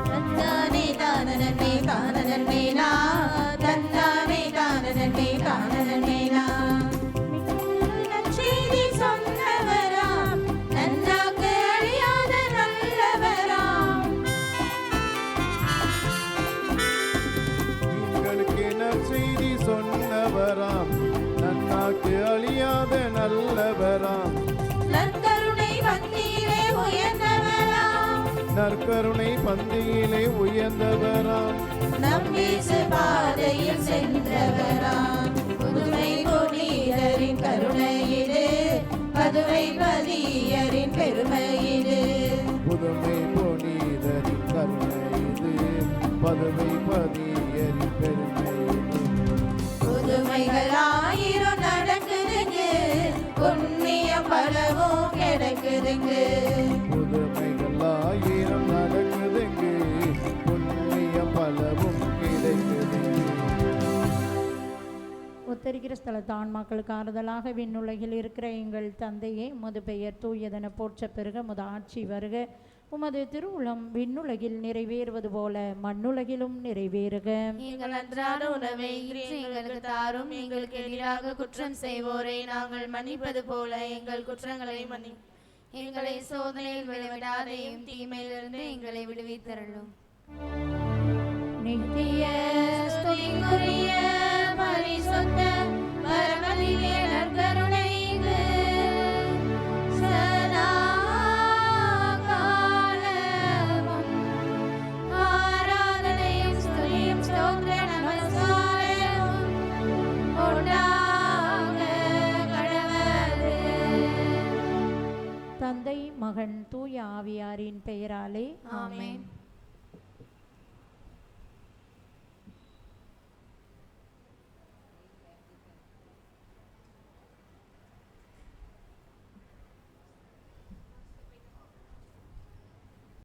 தந்தானே தானனே தானனேனா தந்தானே தானனே தானனேனா நற்செய்தி சொன்னவராம் நன்னாக்கு அழியாத நல்லவராம் உங்களுக்கு நற்செய்தி சொன்னவராம் நன்னாக்கு அழியாத நல்லவராம் நற்கருணை பந்தியிலே உயர்ந்தவராம் நற்கருணை பந்தியிலே உயர்ந்தவராம் நம் இயேசு பாதையில் சென்றவராம் புதுமை புனிதரின் கருணை இது பதுவை பதியரின் பெருமை இது புதுமை புனிதரின் கருணை இது பதுமை பதியரின் பெருமை இது புதுமைகள் ஆயிரம் நடக்குதுங்க புண்ணிய பலவும் கிடைக்குதுங்க புதுமைகள் 1000 நடக்குதுங்கு புண்ணியம் பலவும் கிடைக்குதுங்கு உத்தரிக்கிற ஸ்தலத்து ஆன்மாக்களுக்கு ஆறுதலாக விண்ணுலகில் இருக்கிற எங்கள் தந்தையே உமது பெயர் தூயதென போற்ற பெருக உமது ஆட்சி வருக உமது திருவுளம் விண்ணுலகில் நிறைவேறுவது போல மண்ணுலகிலும் நிறைவேறுக எங்கள் அன்றாட உணவை இன்று எங்களுக்கு தாரும் எங்களுக்கு எதிராக குற்றம் செய்வோரை நாங்கள் மன்னிப்பது போல எங்கள் குற்றங்களை எங்களை சோதனையில் விளைவிடாதையும் தீமையிலிருந்து எங்களை விடுவித்தருளும் நித்திய ஸ்துதிக்குரிய பரிசுத்த பரமதிவே நற்கருணைக்கு சதா காலமும் ஆராதனையும் ஸ்துதியும் ஸ்தோத்திர நமஸ்காரமும் உண்டாக கடவது. தந்தை மகன் தூய ஆவியாரின் பெயராலே ஆமென்.